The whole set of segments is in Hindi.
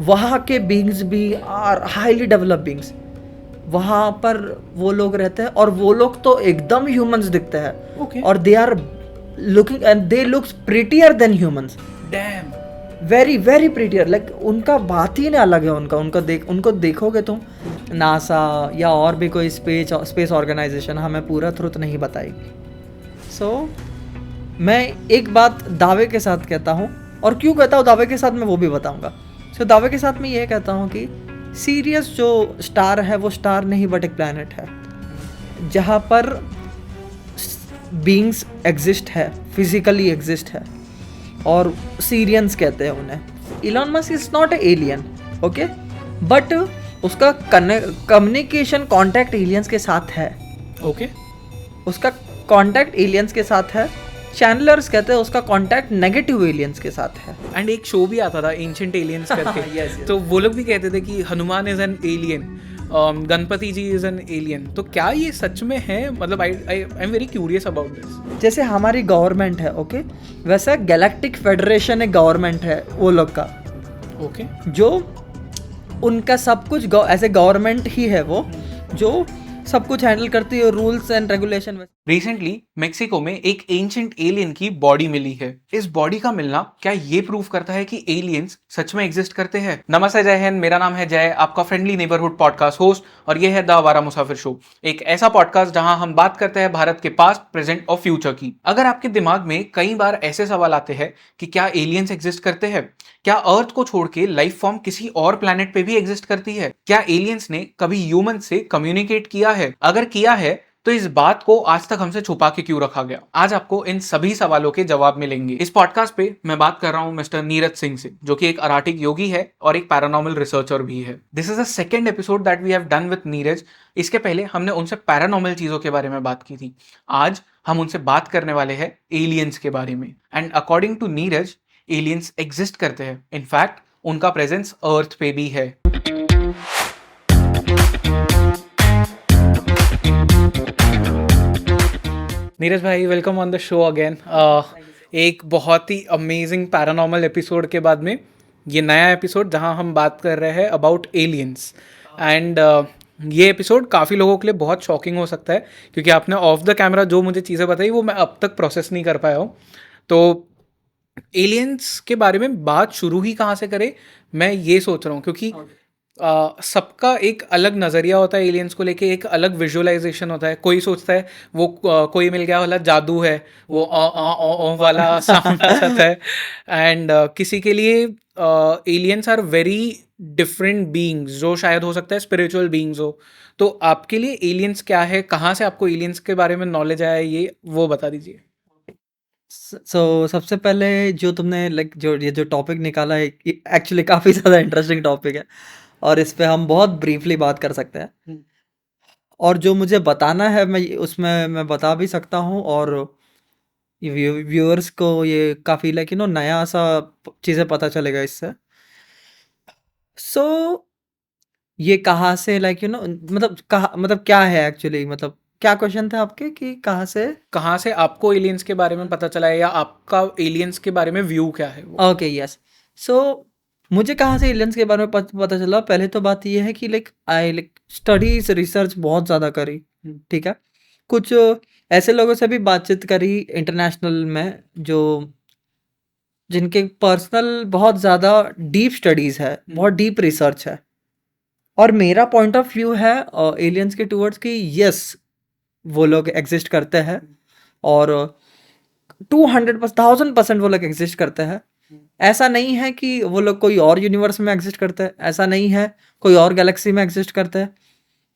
वहाँ के बींग्स भी आर हाईली डेवलप बींग्स, वहाँ पर वो लोग रहते हैं और वो लोग तो एकदम ह्यूमंस दिखते हैं Okay. और they are looking and they looks prettier than humans, Damn. Very very prettier, like उनका बात ही नहीं अलग है उनका, उनको देखोगे तुम, नासा या और भी कोई स्पेस ऑर्गेनाइजेशन हमें पूरा ट्रुथ नहीं बताएगी। सो मैं एक बात दावे के साथ कहता हूँ, और क्यों कहता हूँ दावे के साथ मैं वो भी बताऊँगा। सो दावे के साथ मैं ये कहता हूँ कि सीरियस जो स्टार है वो स्टार नहीं बट एक प्लैनेट है जहाँ पर बीइंग्स एग्जिस्ट है, फिजिकली एग्जिस्ट है, और सीरियंस कहते हैं उन्हें। Elon Musk is not a alien, okay, but उसका कम्युनिकेशन कॉन्टैक्ट एलियंस के साथ है, Okay. उसका कॉन्टैक्ट एलियंस के साथ है। चैनलर्स कहते हैं उसका कॉन्टैक्ट नेगेटिव एलियंस के साथ है। एंड एक शो भी आता था एंशिएंट एलियंस करके। Yes, yes. तो वो लोग भी कहते थे कि Hanuman is an alien, Ganpati ji is an alien. तो क्या ये सच में है? मतलब I am very curious about this. जैसे हमारी गवर्नमेंट है, ओके, वैसे गैलेक्टिक फेडरेशन एक गवर्नमेंट है वो लोग का, ओके। जो उनका सब कुछ ऐसे गवर्नमेंट ही है वो, जो सब कुछ हैंडल करती है, rules and regulation. Recently Mexico में एक एंशिएंट एलियन की बॉडी मिली है। इस बॉडी का मिलना क्या ये प्रूव करता है कि एलियंस सच में एग्जिस्ट करते हैं? नमस्ते, जय हिंद। मेरा नाम है जय, आपका फ्रेंडली नेबरहुड पॉडकास्ट होस्ट, और ये है द आवारा मुसाफिर शो, एक ऐसा पॉडकास्ट जहां हम बात करते हैं भारत के पास्ट, प्रेजेंट और फ्यूचर की। अगर आपके दिमाग में कई बार ऐसे सवाल आते हैं कि क्या एलियंस एग्जिस्ट करते हैं, क्या अर्थ को छोड़ के लाइफ फॉर्म किसी और प्लैनेट पे भी एग्जिस्ट करती है, क्या एलियंस ने कभी ह्यूमन से कम्युनिकेट किया है, अगर किया है तो इस बात को आज तक हमसे छुपा के क्यों रखा गया? आज आपको इन सभी सवालों के जवाब मिलेंगे। इस पॉडकास्ट पे मैं बात कर रहा हूं मिस्टर नीरज सिंह से, जो कि एक अराटिक योगी है और एक पैरानॉर्मल रिसर्चर भी है। This is the second episode that we have done with Neeraj. इसके पहले हमने उनसे पैरानॉर्मल चीजों के बारे में बात की थी। आज हम उनसे बात करने वाले हैं एलियंस के बारे में। And according to Neeraj, aliens exist करते हैं। इनफैक्ट उनका प्रेजेंस अर्थ पे भी है। नीरज भाई, welcome on the show again. एक बहुत ही अमेजिंग पैरानॉर्मल एपिसोड के बाद में ये नया एपिसोड जहां हम बात कर रहे हैं अबाउट एलियंस। एंड ये एपिसोड काफ़ी लोगों के लिए बहुत शॉकिंग हो सकता है, क्योंकि आपने ऑफ द कैमरा जो मुझे चीज़ें बताई वो मैं अब तक प्रोसेस नहीं कर पाया हूँ। तो एलियंस के बारे में बात शुरू ही कहाँ से करें, मैं ये सोच रहा हूँ, क्योंकि सबका एक अलग नज़रिया होता है एलियंस को लेके, एक अलग विजुअलाइजेशन होता है। कोई सोचता है वो कोई मिल गया वाला जादू है, वो ओ वाला साउंड आ जाता है। एंड किसी के लिए aliens are very different beings, जो शायद हो सकता है स्पिरिचुअल बीइंग्स हो। तो आपके लिए एलियंस क्या है, कहाँ से आपको एलियंस के बारे में नॉलेज आया, ये वो बता दीजिए। सबसे पहले जो तुमने ये जो टॉपिक निकाला है, एक्चुअली काफ़ी ज़्यादा इंटरेस्टिंग टॉपिक है और इस पे हम बहुत ब्रीफली बात कर सकते हैं। और जो मुझे बताना है उसमें मैं बता भी सकता हूँ, और व्यूअर्स को ये काफ़ी नया सा चीज़ें पता चलेगा इससे। सो ये कहाँ से मतलब क्या है एक्चुअली, मतलब क्या क्वेश्चन थे आपके कि कहाँ से आपको एलियंस के बारे में पता चला है, या आपका एलियंस के बारे में व्यू क्या है वो? Okay, yes. सो मुझे कहाँ से एलियंस के बारे में पता चला, पहले तो बात ये है कि आई स्टडीज रिसर्च बहुत ज़्यादा करी, ठीक है। कुछ ऐसे लोगों से भी बातचीत करी इंटरनेशनल में, जो जिनके पर्सनल बहुत ज़्यादा डीप स्टडीज़ है, बहुत डीप रिसर्च है। और मेरा पॉइंट ऑफ व्यू है एलियंस के टूवर्ड्स कि यस, वो लोग एग्जिस्ट करते हैं, और 200,000% वो लोग एग्जिस्ट करते हैं। ऐसा नहीं है कि वो लोग कोई और यूनिवर्स में एग्जिस्ट करते हैं, ऐसा नहीं है कोई और गैलेक्सी में एग्जिस्ट करते हैं,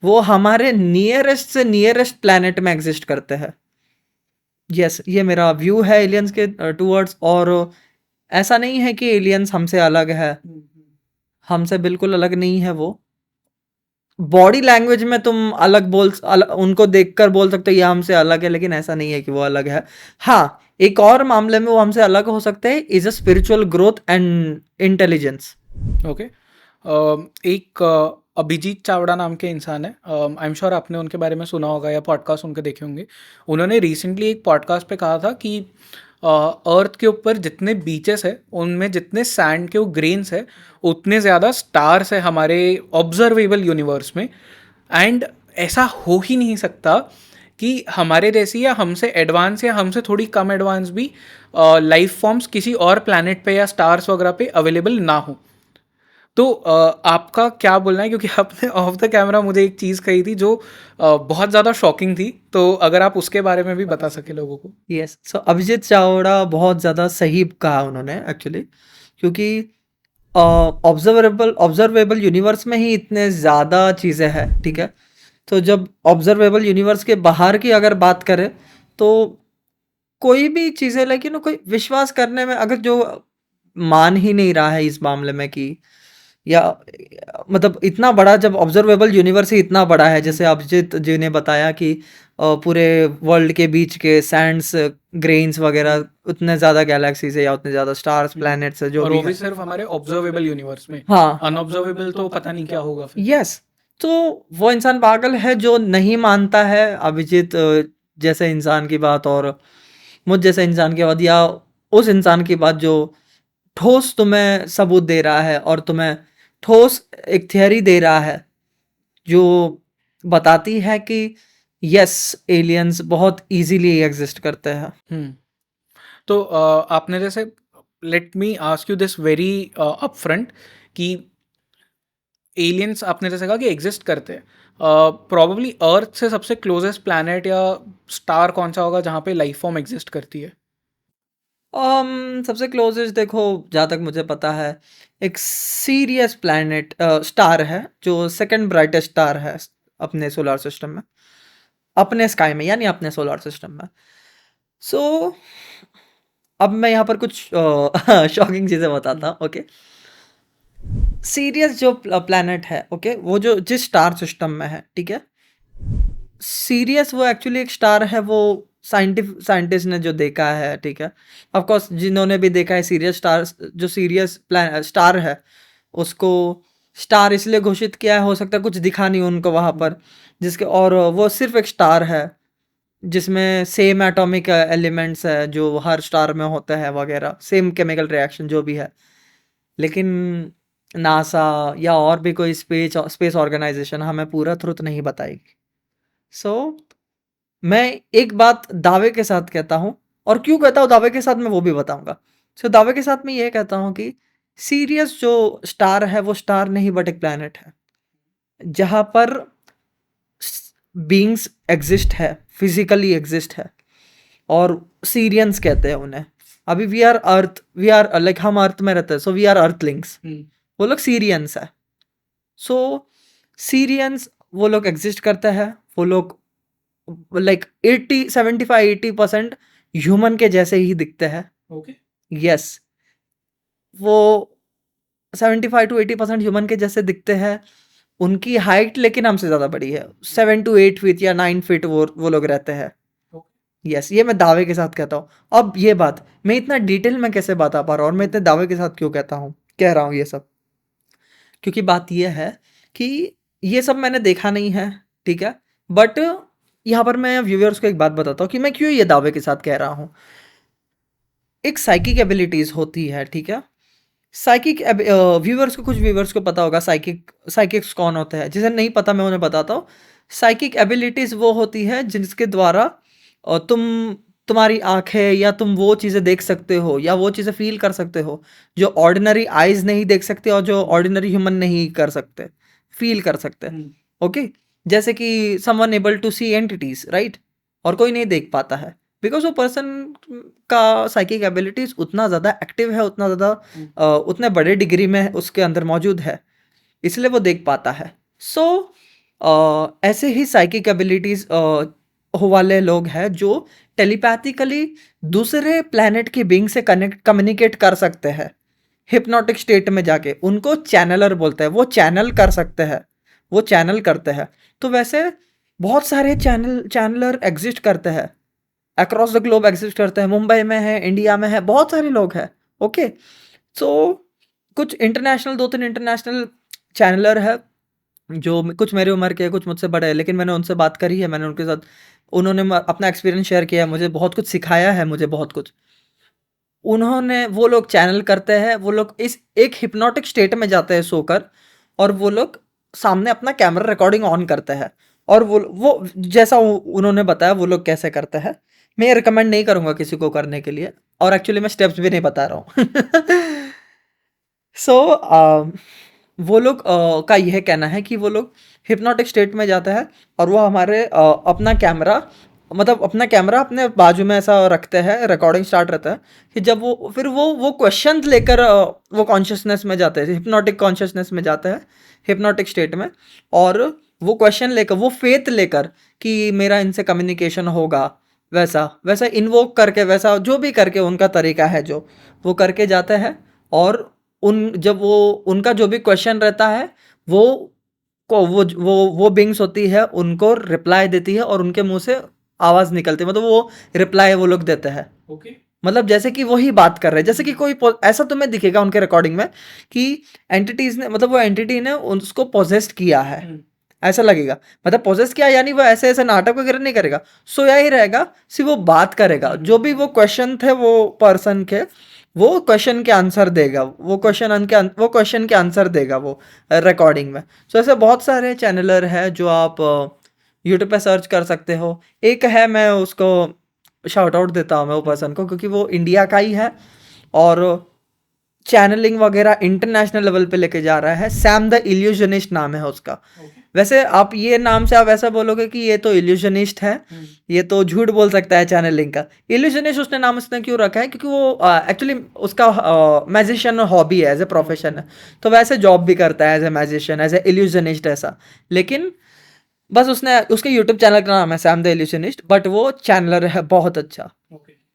वो हमारे नियरेस्ट से नियरेस्ट प्लैनेट में एग्जिस्ट करते हैं। यस, ये मेरा व्यू है एलियंस के टूवर्ड्स। और ऐसा नहीं है कि एलियंस हमसे अलग है, हमसे बिल्कुल अलग नहीं है। वो बॉडी लैंग्वेज में तुम उनको देखकर बोल सकते हो ये हमसे अलग है, लेकिन ऐसा नहीं है कि वो अलग है। हाँ, एक और मामले में वो हमसे अलग हो सकते हैं, is a spiritual growth and intelligence. Okay. एक अभिजीत चावड़ा नाम के इंसान है, आई एम श्योर आपने उनके बारे में सुना होगा या पॉडकास्ट उनके देखे होंगे। उन्होंने रिसेंटली एक पॉडकास्ट पे कहा था कि अर्थ के ऊपर जितने बीचेस है उनमें जितने सैंड के वो ग्रेन्स है उतने ज़्यादा स्टार्स है हमारे ऑब्जर्वेबल यूनिवर्स में। एंड ऐसा हो ही नहीं सकता कि हमारे जैसी या हमसे एडवांस या हमसे थोड़ी कम एडवांस भी लाइफ फॉर्म्स किसी और प्लैनेट पे या स्टार्स वगैरह पे अवेलेबल ना हो। तो आपका क्या बोलना है, क्योंकि आपने ऑफ द कैमरा मुझे एक चीज़ कही थी जो बहुत ज़्यादा शॉकिंग थी, तो अगर आप उसके बारे में भी बता सके लोगों को। यस, सो अभिजीत चावड़ा बहुत ज़्यादा सही कहा उन्होंने एक्चुअली, क्योंकि ऑब्जर्वेबल यूनिवर्स में ही इतने ज़्यादा चीज़ें हैं, ठीक है। तो जब ऑब्जर्वेबल यूनिवर्स के बाहर की अगर बात करें तो कोई भी चीज़ें, लेकिन कोई विश्वास करने में अगर जो मान ही नहीं रहा है इस मामले में कि, या मतलब इतना बड़ा, जब ऑब्जर्वेबल यूनिवर्स ही इतना बड़ा है, जैसे अभिजीत जी ने बताया कि पूरे वर्ल्ड के बीच के सैंड्स ग्रेन्स वगैरह उतने ज़्यादा गैलेक्सीज है या उतने ज़्यादा स्टार्स प्लैनेट्स है जो और भी वो भी है। सिर्फ हमारे ऑब्जर्वेबल यूनिवर्स में, हाँ, अनऑब्जर्वेबल तो पता नहीं क्या होगा फिर। यस। तो वो इंसान पागल है जो नहीं मानता है अभिजीत जैसे इंसान की बात, और मुझ जैसे इंसान की बात, या उस इंसान की बात जो ठोस तुम्हें सबूत दे रहा है और तुम्हें ठोस एक थियरी दे रहा है जो बताती है कि यस, एलियंस बहुत इजीली एग्जिस्ट करते हैं। हम्म। तो आपने जैसे, let me ask you this very upfront, कि एलियंस आपने जैसे कहा कि एग्जिस्ट करते हैं, प्रॉबली अर्थ से सबसे क्लोजेस्ट प्लैनेट या स्टार कौन सा होगा जहाँ पे लाइफ फॉर्म एग्जिस्ट करती है? सबसे क्लोजेस्ट देखो, जहाँ तक मुझे पता है, एक सीरियस प्लैनेट स्टार है जो सेकंड ब्राइटेस्ट स्टार है अपने सोलर सिस्टम में, अपने स्काई में, यानी अपने सोलर सिस्टम में। सो अब मैं यहाँ पर कुछ शॉकिंग चीज़ें बताता हूँ, ओके। सीरियस जो प्लैनेट है, ओके, वो जो जिस स्टार सिस्टम में है, ठीक है, सीरियस वो एक्चुअली एक स्टार है, वो साइंटिस्ट ने जो देखा है, ठीक है, ऑफ कोर्स जिन्होंने भी देखा है सीरियस स्टार, जो सीरियस स्टार है उसको स्टार इसलिए घोषित किया है, हो सकता है कुछ दिखा नहीं उनको वहाँ पर, जिसके, और वो सिर्फ एक स्टार है जिसमें सेम एटॉमिक एलिमेंट्स है जो हर स्टार में होते हैं वगैरह, सेम केमिकल रिएक्शन जो भी है। लेकिन नासा या और भी कोई स्पेस ऑर्गेनाइजेशन हमें पूरा ट्रुथ नहीं बताएगी। सो मैं एक बात दावे के साथ कहता हूँ, और क्यों कहता हूँ दावे के साथ मैं वो भी बताऊंगा। सो दावे के साथ मैं ये कहता हूँ कि सीरियस जो स्टार है वो स्टार नहीं बट एक प्लैनेट है जहाँ पर बीइंग्स एग्जिस्ट है, फिजिकली एग्जिस्ट है, और सीरियंस कहते हैं उन्हें। अभी वी आर लाइक हम अर्थ में रहते हैं, सो वी आर अर्थलिंग्स, वो लोग सीरियंस है। सो सीरियंस वो लोग एग्जिस्ट करते हैं, वो लोग लाइक 75-80% ह्यूमन के जैसे ही दिखते हैं। ओके। यस, वो 75-80% ह्यूमन के जैसे दिखते हैं। उनकी हाइट लेकिन हमसे ज़्यादा बड़ी है, 7 to 8 फीट या 9 फीट वो लोग रहते हैं। यस, ये मैं दावे के साथ कहता हूँ। अब ये बात मैं इतना डिटेल में कैसे बता पा रहा हूँ और मैं इतने दावे के साथ क्यों कह रहा हूँ ये सब, क्योंकि बात ये है कि ये सब मैंने देखा नहीं है, ठीक है, बट यहाँ पर मैं व्यूअर्स को एक बात बताता हूँ कि मैं क्यों ये दावे के साथ कह रहा हूँ। एक साइकिक एबिलिटीज होती है, ठीक है, साइकिक व्यूअर्स को, कुछ व्यूअर्स को पता होगा साइकिक्स कौन होते हैं, जिसे नहीं पता मैं उन्हें बताता हूँ। साइकिक एबिलिटीज वो होती है जिसके द्वारा तुम्हारी आंखें या तुम वो चीज़ें देख सकते हो या वो चीज़ें फील कर सकते हो जो ऑर्डिनरी आइज नहीं देख सकते और जो ऑर्डिनरी ह्यूमन नहीं कर सकते, फील कर सकते। ओके, जैसे कि someone able to see entities, right, और कोई नहीं देख पाता है बिकॉज वो पर्सन का साइकिक एबिलिटीज उतना ज़्यादा एक्टिव है, उतना ज़्यादा उतने बड़े डिग्री में उसके अंदर मौजूद है, इसलिए वो देख पाता है। सो ऐसे ही साइकिक एबिलिटीज वाले लोग हैं जो टेलीपैथिकली दूसरे प्लैनेट की बीइंग से कम्युनिकेट कर सकते हैं हिप्नोटिक स्टेट में जाके, उनको चैनलर बोलते हैं, वो चैनल कर सकते हैं, वो चैनल करते हैं। तो वैसे बहुत सारे चैनलर एग्जिस्ट करते हैं, अक्रॉस द ग्लोब एग्जिस्ट करते हैं, मुंबई में है, इंडिया में है, बहुत सारे लोग हैं। ओके, सो कुछ इंटरनेशनल, 2-3 इंटरनेशनल चैनलर है जो कुछ मेरी उम्र के, कुछ मुझसे बड़े हैं, लेकिन मैंने उनसे बात करी है, मैंने उनके साथ, उन्होंने अपना एक्सपीरियंस शेयर किया है, मुझे बहुत कुछ सिखाया है, मुझे बहुत कुछ। उन्होंने वो लोग चैनल करते हैं, वो लोग इस एक हिप्नोटिक स्टेट में जाते हैं सोकर, और वो लोग सामने अपना कैमरा रिकॉर्डिंग ऑन करते हैं, और वो जैसा उन्होंने बताया वो लोग कैसे करते हैं। मैं ये रिकमेंड नहीं करूँगा किसी को करने के लिए, और एक्चुअली मैं स्टेप्स भी नहीं बता रहा हूँ। सो वो लोग का यह कहना है कि वो लोग हिप्नोटिक स्टेट में जाते हैं, और वो हमारे अपना कैमरा, मतलब अपना कैमरा अपने बाजू में ऐसा रखते हैं, रिकॉर्डिंग स्टार्ट रहता है कि जब वो क्वेश्चन लेकर वो कॉन्शियसनेस में जाते हैं, हिप्नोटिक कॉन्शियसनेस में जाते हैं, हिप्नोटिक स्टेट में, और वो क्वेश्चन लेकर, वो फेथ लेकर कि मेरा इनसे कम्युनिकेशन होगा, वैसा वैसा इन्वोक करके, वैसा जो भी करके उनका तरीका है जो वो करके जाते हैं, और जब वो उनका जो भी क्वेश्चन रहता है, वो वो बिंग्स होती है, उनको रिप्लाई देती है, और उनके मुंह से आवाज निकलती है, मतलब वो रिप्लाई वो लोग देते हैं। ओके। मतलब जैसे कि वही बात कर रहे हैं, जैसे कि कोई ऐसा तुम्हें दिखेगा उनके रिकॉर्डिंग में कि एंटिटीज ने, मतलब वो एंटिटी ने उसको पोजेस्ट किया है, ऐसा लगेगा। मतलब पोजेस्ट किया यानी वो ऐसे ऐसे नाटक वगैरह नहीं करेगा, सोया ही रहेगा, सिर्फ वो बात करेगा, जो भी वो क्वेश्चन थे वो पर्सन के, वो क्वेश्चन के आंसर देगा, वो क्वेश्चन के आंसर देगा वो रिकॉर्डिंग में। सो ऐसे बहुत सारे चैनलर है जो आप यूट्यूब पे सर्च कर सकते हो। एक है, मैं उसको शाउट आउट देता हूँ मैं वो पर्सन को, क्योंकि वो इंडिया का ही है, और चैनलिंग वगैरह इंटरनेशनल लेवल पे लेके जा रहा है। सैम द इल्यूजनिस्ट नाम है उसका। वैसे आप ये नाम से आप ऐसा बोलोगे कि ये तो इल्यूजनिस्ट है, ये तो झूठ बोल सकता है चैनलिंग का। इल्यूजनिस्ट उसने नाम उसने क्यों रखा है, क्योंकि वो एक्चुअली उसका मैजिशियन हॉबी है, एज ए प्रोफेशन है, तो वैसे जॉब भी करता है as a magician, as a illusionist ऐसा। लेकिन बस उसने, उसके यूट्यूब चैनल का नाम है सैम द इल्यूजनिस्ट, बट वो चैनलर है बहुत अच्छा,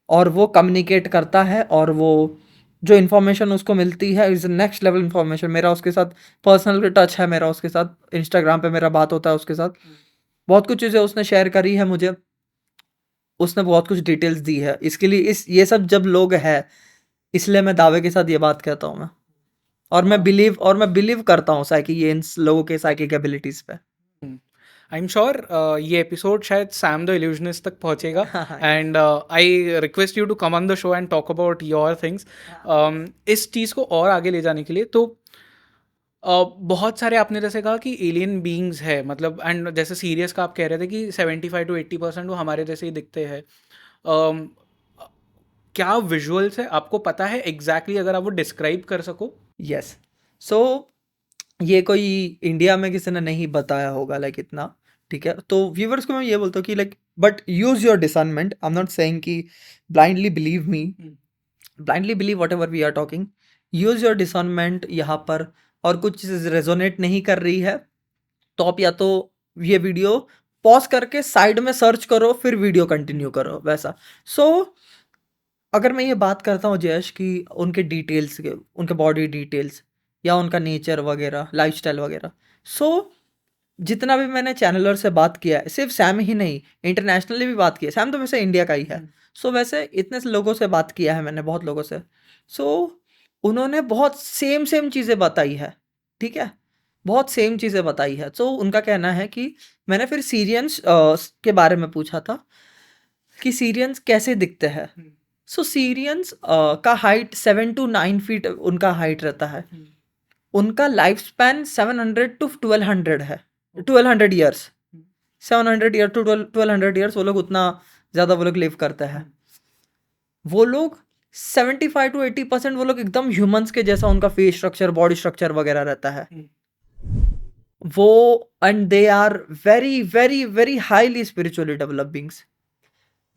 और वो कम्युनिकेट करता है, और वो जो इन्फॉर्मेशन उसको मिलती है इज नेक्स्ट लेवल इन्फॉर्मेशन। मेरा उसके साथ पर्सनल टच है, मेरा उसके साथ इंस्टाग्राम पे मेरा बात होता है उसके साथ, बहुत कुछ चीज़ें उसने शेयर करी है मुझे, उसने बहुत कुछ डिटेल्स दी है। इसके लिए ये सब जब लोग हैं, इसलिए मैं दावे के साथ ये बात कहता हूँ मैं, और मैं बिलीव करता हूँ साइकी, ये इन लोगों के साइकिक एबिलिटीज पे। आई एम श्योर ये एपिसोड शायद सैम द इल्यूजनिस्ट तक पहुंचेगा, and I request you to come on the show and talk about your things. इस चीज़ को और आगे ले जाने के लिए तो बहुत सारे आपने जैसे कहा कि एलियन बीइंग्स है, मतलब, एंड जैसे सीरियस का आप कह रहे थे कि 75 to 80% वो हमारे जैसे ही दिखते हैं। क्या विजुअल्स है, आपको पता है एग्जैक्टली अगर आप वो डिस्क्राइब कर सको? यस, सो ये कोई इंडिया में किसी ने नहीं बताया होगा लाइक इतना, ठीक है। तो व्यूवर्स को मैं ये बोलता हूँ कि like, but use your discernment, I am not saying कि blindly believe me, blindly believe whatever we are talking, use your discernment यहाँ पर। और कुछ चीज़ रेजोनेट नहीं कर रही है तो आप या तो ये वीडियो पॉज करके साइड में सर्च करो, फिर वीडियो कंटिन्यू करो, वैसा। सो अगर मैं ये बात करता हूँ जयेश कि उनके डिटेल्स के, उनके बॉडी डिटेल्स या उनका नेचर वगैरह, लाइफस्टाइल वगैरह, सो जितना भी मैंने चैनलर से बात किया है, सिर्फ सैम ही नहीं, इंटरनेशनली भी बात की है, सैम तो वैसे इंडिया का ही है। सो वैसे इतने से लोगों से बात किया है मैंने, बहुत लोगों से। सो उन्होंने बहुत सेम सेम चीज़ें बताई है, ठीक है, बहुत सेम चीज़ें बताई है। तो उनका कहना है कि मैंने फिर सीरियंस के बारे में पूछा था कि सीरियंस कैसे दिखते हैं। सो सीरियंस का हाइट 7 to 9 फीट उनका हाइट रहता है। उनका लाइफ स्पैन 700 to 1200 है, 1200 ईयर्स, 700 ईयर टू 1200 ईयर्स, वो लोग उतना ज़्यादा वो लोग लिव करते हैं। वो लोग 75 to 80% वो लोग एकदम ह्यूमंस के जैसा उनका फेस स्ट्रक्चर, बॉडी स्ट्रक्चर वगैरह रहता है वो, and they are very very very highly spiritually develop beings.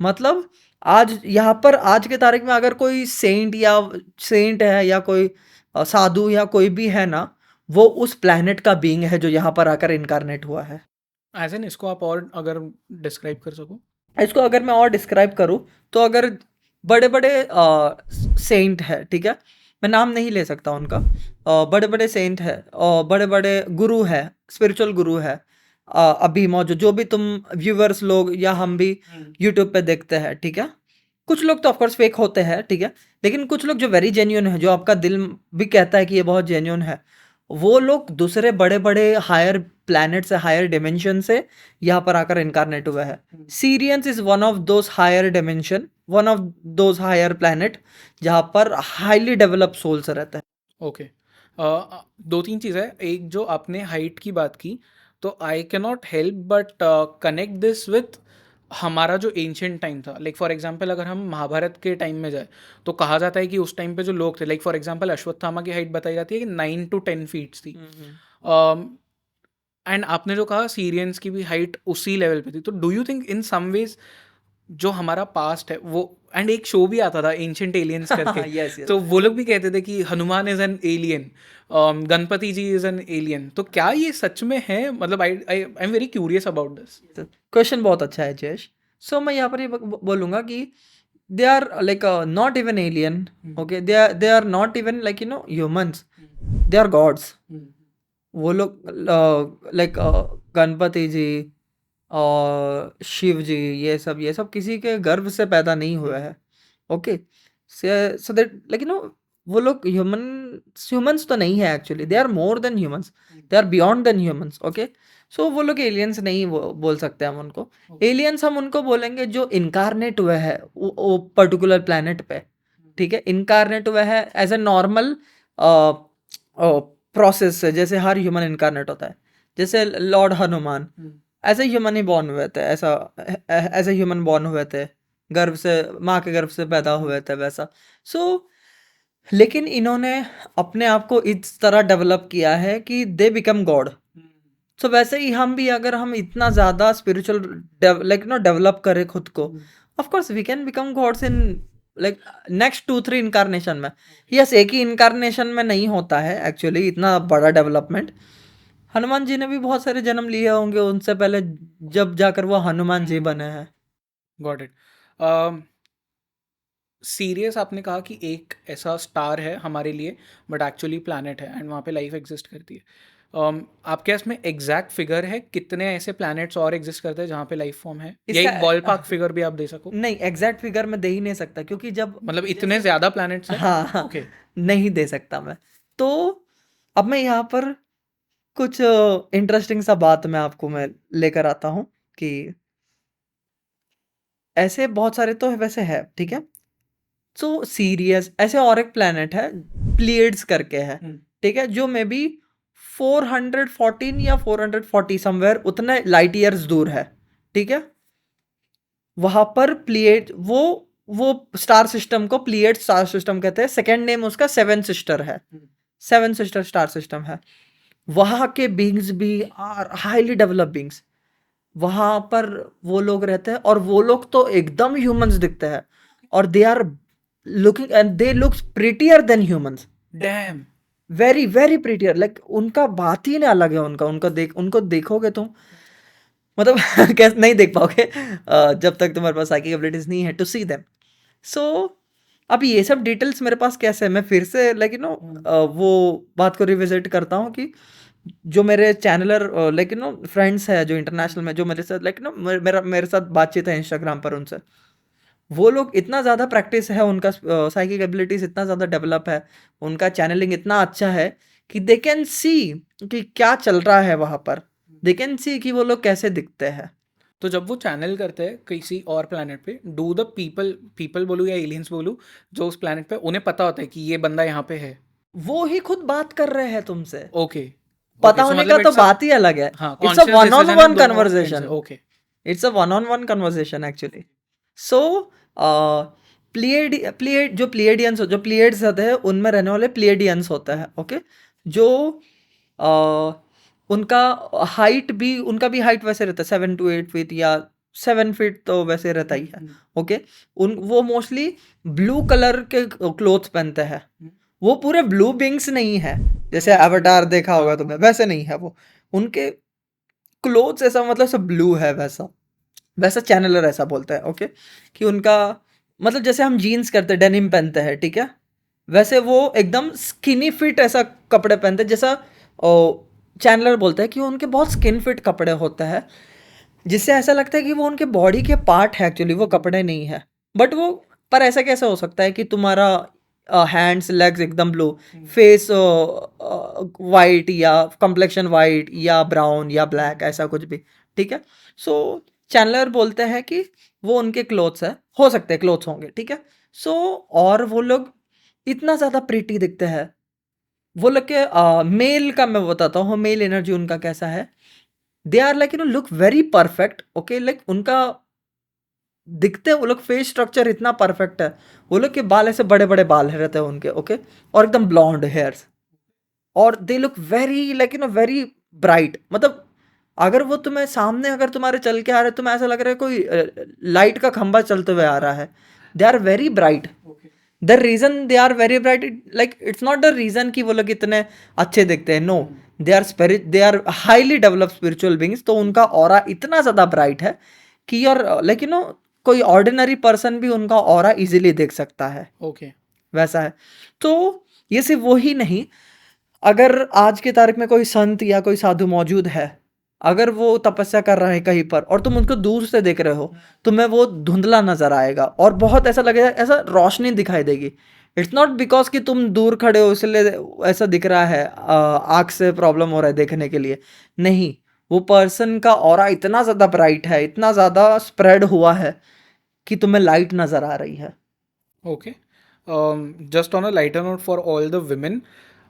मतलब आज यहाँ पर, आज के तारीख में अगर कोई सेंट है या कोई साधु या कोई भी है ना, वो उस प्लैनेट का बीइंग है जो यहाँ पर आकर इनकारनेट हुआ है। एज एन इसको आप और अगर डिस्क्राइब कर सको? इसको अगर मैं और डिस्क्राइब करूँ तो अगर बड़े बड़े सेंट है, ठीक है, मैं नाम नहीं ले सकता उनका, बड़े बड़े सेंट है और बड़े बड़े गुरु है, स्पिरिचुअल गुरु है अभी मौजूद, जो भी तुम व्यूवर्स लोग या हम भी यूट्यूब पे देखते हैं, ठीक है। कुछ लोग तो ऑफकोर्स फेक होते हैं, ठीक है, लेकिन कुछ लोग जो वेरी जेन्युइन है, जो आपका दिल भी कहता है कि ये बहुत जेन्युइन है, वो लोग दूसरे बड़े-बड़े हायर प्लैनेट से, हायर डिमेंशन से यहाँ पर आकर इनकारनेट हुए हैं। Sirians is one of those higher dimension, one of those higher planet जहाँ पर हाईली डेवलप्ड सोल्स रहते हैं। ओके। दो तीन चीज़ है। एक जो आपने हाइट की बात की, तो I can not help but connect this with हमारा जो एंशियंट टाइम था। लाइक फॉर एग्जांपल अगर हम महाभारत के टाइम में जाए तो कहा जाता है कि उस टाइम पे जो लोग थे, लाइक फॉर एग्जांपल अश्वत्थामा की हाइट बताई जाती है कि 9 to 10 फीट्स थी। एंड आपने जो कहा सीरियंस की भी हाइट उसी लेवल पे थी। तो do you think in some ways जो हमारा पास्ट है वो, एंड एक शो भी आता था एंशियंट एलियंस करके, यस, यस। तो वो लोग भी कहते थे कि Hanuman is an alien, Ganpati ji is an alien. तो क्या ये सच में है? मतलब I I I am very curious about this. Question बहुत अच्छा है जयेश। सो मैं यहाँ पर ये बोलूँगा कि they are like not even alien, okay, they are not even like humans, they are gods. वो लोग लाइक गणपति जी और शिव जी, ये सब किसी के गर्भ से पैदा नहीं हुए हैं, ओके। सो दैट लाइक वो लोग ह्यूमंस तो नहीं है actually, they are more than humans, they are beyond than humans, okay. So वो लोग एलियंस नहीं बोल सकते हम उनको। एलियंस हम उनको बोलेंगे जो इनकारनेट हुए हैं वो पर्टिकुलर प्लैनेट पे, ठीक है। इनकारनेट हुए हैं एज ए नॉर्मल प्रोसेस से, जैसे हर ह्यूमन इनकारनेट होता है। जैसे लॉर्ड हनुमान ऐसे ह्यूमन ही बॉर्न हुए थे, ऐसा ऐसे ह्यूमन बॉर्न हुए थे, गर्भ से, माँ के गर्भ से पैदा हुए थे वैसा। सो लेकिन इन्होंने अपने आप को इस तरह डेवलप किया है कि दे बिकम गॉड। सो वैसे ही हम भी, अगर हम इतना ज़्यादा स्पिरिचुअल लाइक डेवलप करें खुद को, of course we can become gods in like next 2-3 incarnation में। यस, एक ही इनकारनेशन में नहीं होता है एक्चुअली इतना बड़ा डेवलपमेंट। हनुमान जी ने भी बहुत सारे जन्म लिए होंगे उनसे पहले, जब जाकर वो हनुमान जी बने हैं। Got it. सीरियस आपने कहा कि एक ऐसा स्टार है हमारे लिए बट एक्चुअली प्लैनेट है एंड वहाँ पे लाइफ एग्जिस्ट करती है। आपके इसमें एग्जैक्ट फिगर है कितने ऐसे प्लैनेट्स और एग्जिस्ट करते हैं जहाँ पे लाइफ फॉर्म है, या इसका एक बॉल पार्क फिगर भी आप दे सको? नहीं, एग्जैक्ट फिगर मैं दे ही नहीं सकता क्योंकि जब मतलब इतने ज़्यादा प्लैनेट्स हैं? हाँ हाँ ओके। नहीं दे सकता मैं। तो अब मैं यहाँ पर कुछ इंटरेस्टिंग सा बात मैं लेकर आता हूँ कि ऐसे बहुत सारे तो वैसे है, ठीक है। सो सीरियस ऐसे और एक प्लैनेट है प्लीड्स करके है, ठीक है, जो मे बी 414 या 440 समवेयर उतने लाइट ईयर्स दूर है, ठीक है। वहां पर प्लीड वो स्टार सिस्टम को प्लीड स्टार सिस्टम कहते हैं। सेकेंड नेम उसका सेवन सिस्टर है, सेवन सिस्टर स्टार सिस्टम है। वहां के बींग्स भी आर हाईली डेवलप बींग्स। वहां पर वो लोग रहते हैं और वो लोग तो एकदम ह्यूमंस दिखते हैं, और they are looking and they looks prettier than humans. Damn. Very very prettier, like उनका बात ही नहीं अलग है। उनको देखोगे तुम, मतलब कैसे नहीं देख पाओगे जब तक तुम्हारे पास साइकिक एबिलिटीज नहीं है टू सी देम। सो अब ये सब डिटेल्स मेरे पास कैसे है, मैं फिर से लाइक वो बात को रिविजिट करता हूँ कि जो मेरे चैनलर लाइक फ्रेंड्स है जो इंटरनेशनल में, जो मेरे साथ लाइक मेरे साथ बातचीत है इंस्टाग्राम पर उनसे, वो लोग इतना ज़्यादा प्रैक्टिस है, उनका साइकिक एबिलिटीज इतना ज़्यादा डेवलप है, उनका चैनलिंग इतना अच्छा है कि दे कैन सी कि क्या चल रहा है वहाँ पर, दे कैन सी कि वो लोग कैसे दिखते हैं। तो जब वो चैनल करते हैं किसी और प्लैनेट पे, डू द पीपल बोलूँ या एलियंस बोलूँ जो उस प्लैनेट पे, उन्हें पता होता है कि ये बंदा यहाँ पे है? वो ही खुद बात कर रहे हैं तुमसे। ओके। पता होने का तो बात ही अलग है। हाँ, it's a conscious one on decision है वन दोनों conversation. Okay. It's a one on one conversation actually. So plead जो प्लीडियंस जो प्लीड्स होते हैं उनमें रहने वाले प्लीडियंस होता है, ओके। जो उनका उनका भी हाइट वैसे रहता है 7 to 8 फीट या 7 फीट तो वैसे रहता ही है, ओके। वो मोस्टली ब्लू कलर के क्लोथ्स पहनते हैं। वो पूरे ब्लू बिंग्स नहीं है जैसे एवाटार देखा होगा तुमने, वैसे नहीं है वो। उनके क्लोथ्स ऐसा मतलब सब ब्लू है, वैसा वैसा चैनलर ऐसा बोलता है, ओके। कि उनका मतलब जैसे हम जीन्स करते हैं, डेनिम पहनते हैं, ठीक है, वैसे वो एकदम स्किनी फिट ऐसा कपड़े पहनते हैं, जैसा चैनलर बोलता है कि उनके बहुत स्किन फिट कपड़े होते हैं, जिससे ऐसा लगता है कि वो उनके बॉडी के पार्ट है, एक्चुअली वो कपड़े नहीं है। बट वो पर ऐसा कैसे हो सकता है कि तुम्हारा हैंड्स लेग्स एकदम ब्लू, फेस वाइट या कम्प्लेक्शन वाइट या ब्राउन या ब्लैक, ऐसा कुछ भी, ठीक है। सो चैंडलर बोलते हैं कि वो उनके क्लोथ्स है, हो सकते हैं क्लोथ्स होंगे, ठीक है। सो और वो लोग इतना ज़्यादा प्रिटी दिखते हैं, वो लोग के मेल का मैं बताता हूँ, मेल एनर्जी उनका कैसा है। They are like look very perfect, okay, like उनका दिखते हैं वो लोग, फेस स्ट्रक्चर इतना परफेक्ट है, वो लोग के बाल ऐसे बड़े बड़े बाल रहते हैं उनके, ओके, और एकदम ब्लॉन्ड हेयर्स, और they look very like very bright. मतलब अगर वो तुम्हें सामने अगर तुम्हारे चल के आ रहे, तुम्हें ऐसा लग रहा है कोई लाइट का खंभा चलते हुए आ रहा है। They are very bright. The reason they are very bright, like it's not the reason कि वो लोग इतने अच्छे दिखते हैं, no, they are highly developed spiritual beings. तो उनका ऑरा इतना ज़्यादा ब्राइट है कि योर लाइक कोई ऑर्डिनरी पर्सन भी उनका ऑरा इजीली देख सकता है, ओके, वैसा है। तो ये सिर्फ वो ही नहीं, अगर आज की तारीख में कोई संत या कोई साधु मौजूद है, अगर वो तपस्या कर रहा है कहीं पर और तुम उनको दूर से देख रहे हो, तुम्हें वो धुंधला नजर आएगा और बहुत ऐसा लगेगा, ऐसा रोशनी दिखाई देगी। इट्स नॉट बिकॉज कि तुम दूर खड़े हो इसलिए ऐसा दिख रहा है, आँख से प्रॉब्लम हो रहा है देखने के लिए, नहीं, वो पर्सन का ऑरा इतना ज़्यादा ब्राइट है, इतना ज़्यादा स्प्रेड हुआ है कि तुम्हें लाइट नज़र आ रही है। Okay. Just on a lighter note for all the women,